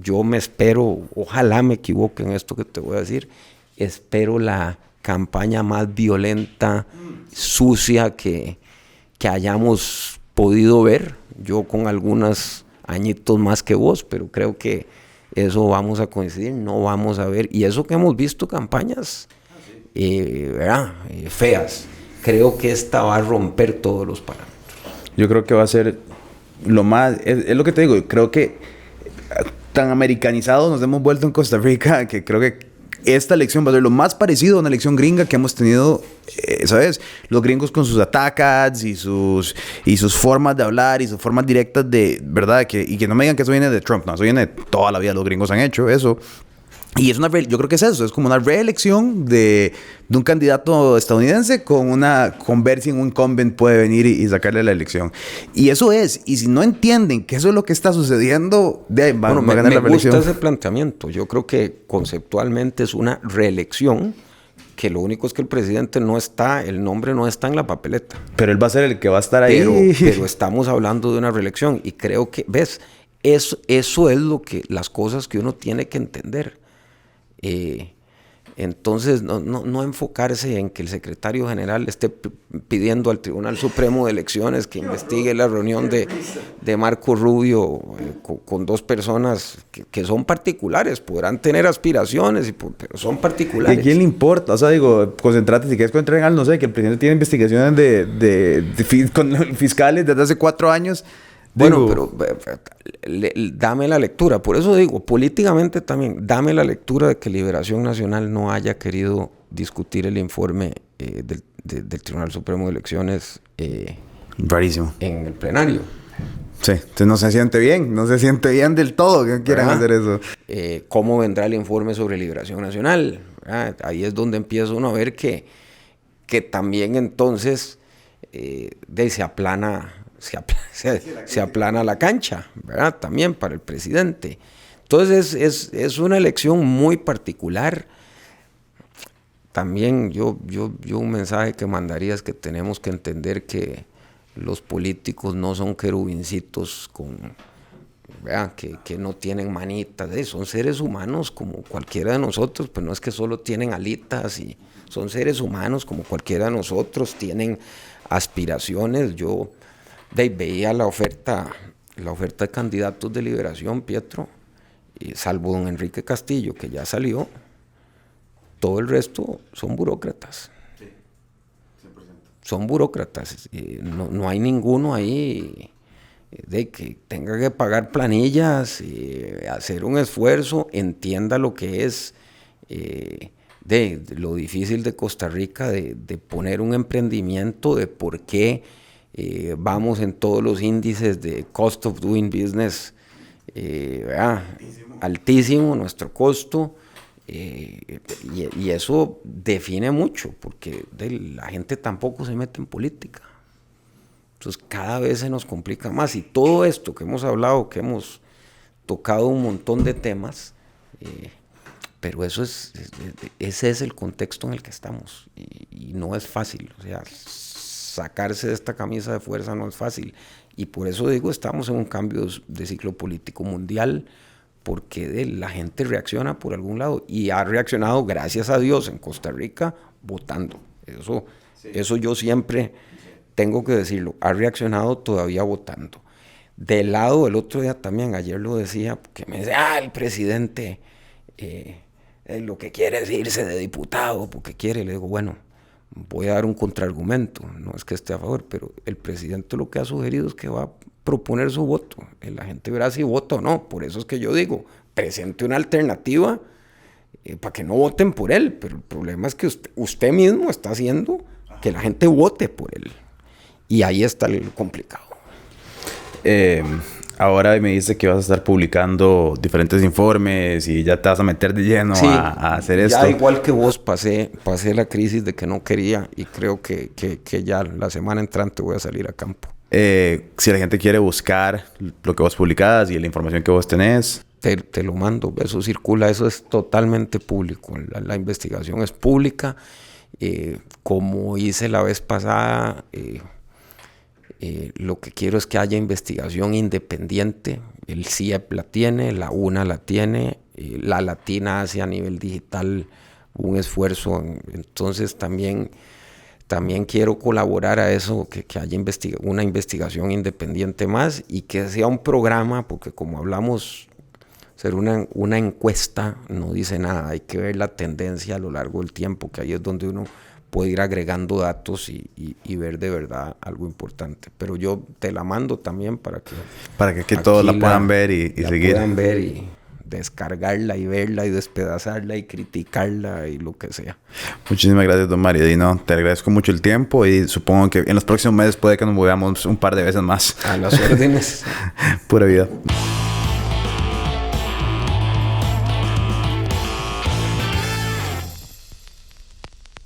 Yo me espero, ojalá me equivoque en esto que te voy a decir, espero la campaña más violenta, sucia que hayamos podido ver. Yo con algunos añitos más que vos, pero creo que eso vamos a coincidir, no vamos a ver. Y eso que hemos visto campañas ¿verdad? Feas. Creo que esta va a romper todos los parámetros. Yo creo que va a ser lo más... Es lo que te digo, creo que tan americanizados nos hemos vuelto en Costa Rica que creo que esta elección va a ser lo más parecido a una elección gringa que hemos tenido, ¿sabes? Los gringos con sus attacks y sus formas de hablar y sus formas directas de, ¿verdad? Y que no me digan que eso viene de Trump, no, eso viene de toda la vida, los gringos han hecho eso. Y es yo creo que es eso, es como una reelección de un candidato estadounidense con ver si un incumbent puede venir y sacarle la elección. Y eso es, y si no entienden que eso es lo que está sucediendo, va a ganar la reelección. Me gusta ese planteamiento. Yo creo que conceptualmente es una reelección, que lo único es que el presidente no está, el nombre no está en la papeleta. Pero él va a ser el que va a estar ahí. Pero estamos hablando de una reelección y creo que, ¿ves? Eso es las cosas que uno tiene que entender. Entonces, no enfocarse en que el secretario general esté pidiendo al Tribunal Supremo de Elecciones que investigue la reunión de Marco Rubio con dos personas que son particulares, podrán tener aspiraciones, pero son particulares. ¿Y a quién le importa? O sea, digo, concentrate, si quieres concentrar en no sé, que el presidente tiene investigaciones con fiscales desde hace 4 años. Bueno, pero dame la lectura. Por eso digo, políticamente también, dame la lectura de que Liberación Nacional no haya querido discutir el informe del Tribunal Supremo de Elecciones rarísimo en el plenario. Sí, entonces no se siente bien del todo que quieran hacer eso. ¿Cómo vendrá el informe sobre Liberación Nacional? Ahí es donde empieza uno a ver que también entonces se aplana la cancha, ¿verdad? También para el presidente. Entonces es una elección muy particular. También yo un mensaje que mandaría es que tenemos que entender que los políticos no son querubincitos ¿verdad? Que no tienen manitas, son seres humanos como cualquiera de nosotros, pero no es que solo tienen alitas, y son seres humanos como cualquiera de nosotros, tienen aspiraciones. Yo veía la oferta de candidatos de Liberación, Pietro, salvo don Enrique Castillo, que ya salió, todo el resto son burócratas. Sí, 100%. Son burócratas. No hay ninguno ahí de que tenga que pagar planillas, hacer un esfuerzo, entienda lo que es de lo difícil de Costa Rica, de poner un emprendimiento, de por qué vamos en todos los índices de cost of doing business, altísimo nuestro costo, y eso define mucho, porque la gente tampoco se mete en política. Entonces cada vez se nos complica más, y todo esto que hemos hablado, que hemos tocado un montón de temas, pero ese es el contexto en el que estamos, y no es fácil. O sea, sacarse de esta camisa de fuerza no es fácil, y por eso digo, estamos en un cambio de ciclo político mundial, porque la gente reacciona por algún lado, y ha reaccionado, gracias a Dios, en Costa Rica, votando. Eso yo siempre tengo que decirlo, ha reaccionado todavía votando. Del lado, el otro día también, ayer lo decía, porque me decía, el presidente lo que quiere es irse de diputado, porque quiere. Le digo, bueno, voy a dar un contraargumento, no es que esté a favor, pero el presidente lo que ha sugerido es que va a proponer su voto. La gente verá si vota o no. Por eso es que yo digo, presente una alternativa para que no voten por él, pero el problema es que usted mismo está haciendo que la gente vote por él. Y ahí está lo complicado. Ahora me dice que vas a estar publicando diferentes informes y ya te vas a meter de lleno a hacer esto. Ya igual que vos pasé la crisis de que no quería, y creo que ya la semana entrante voy a salir a campo. Si la gente quiere buscar lo que vos publicás y la información que vos tenés, te lo mando, eso circula, eso es totalmente público, la investigación es pública. Como hice la vez pasada, lo que quiero es que haya investigación independiente. El CIEP la tiene, la UNA la tiene, la Latina hace a nivel digital un esfuerzo. Entonces también quiero colaborar a eso, que haya una investigación independiente más, y que sea un programa, porque como hablamos, ser una encuesta no dice nada, hay que ver la tendencia a lo largo del tiempo, que ahí es donde uno puede ir agregando datos y ver de verdad algo importante. Pero yo te la mando también para que todos la puedan ver y seguir. Puedan ver y descargarla y verla y despedazarla y criticarla y lo que sea. Muchísimas gracias, don Mario. Y no, te agradezco mucho el tiempo y supongo que en los próximos meses puede que nos veamos un par de veces más. A las órdenes. Pura vida.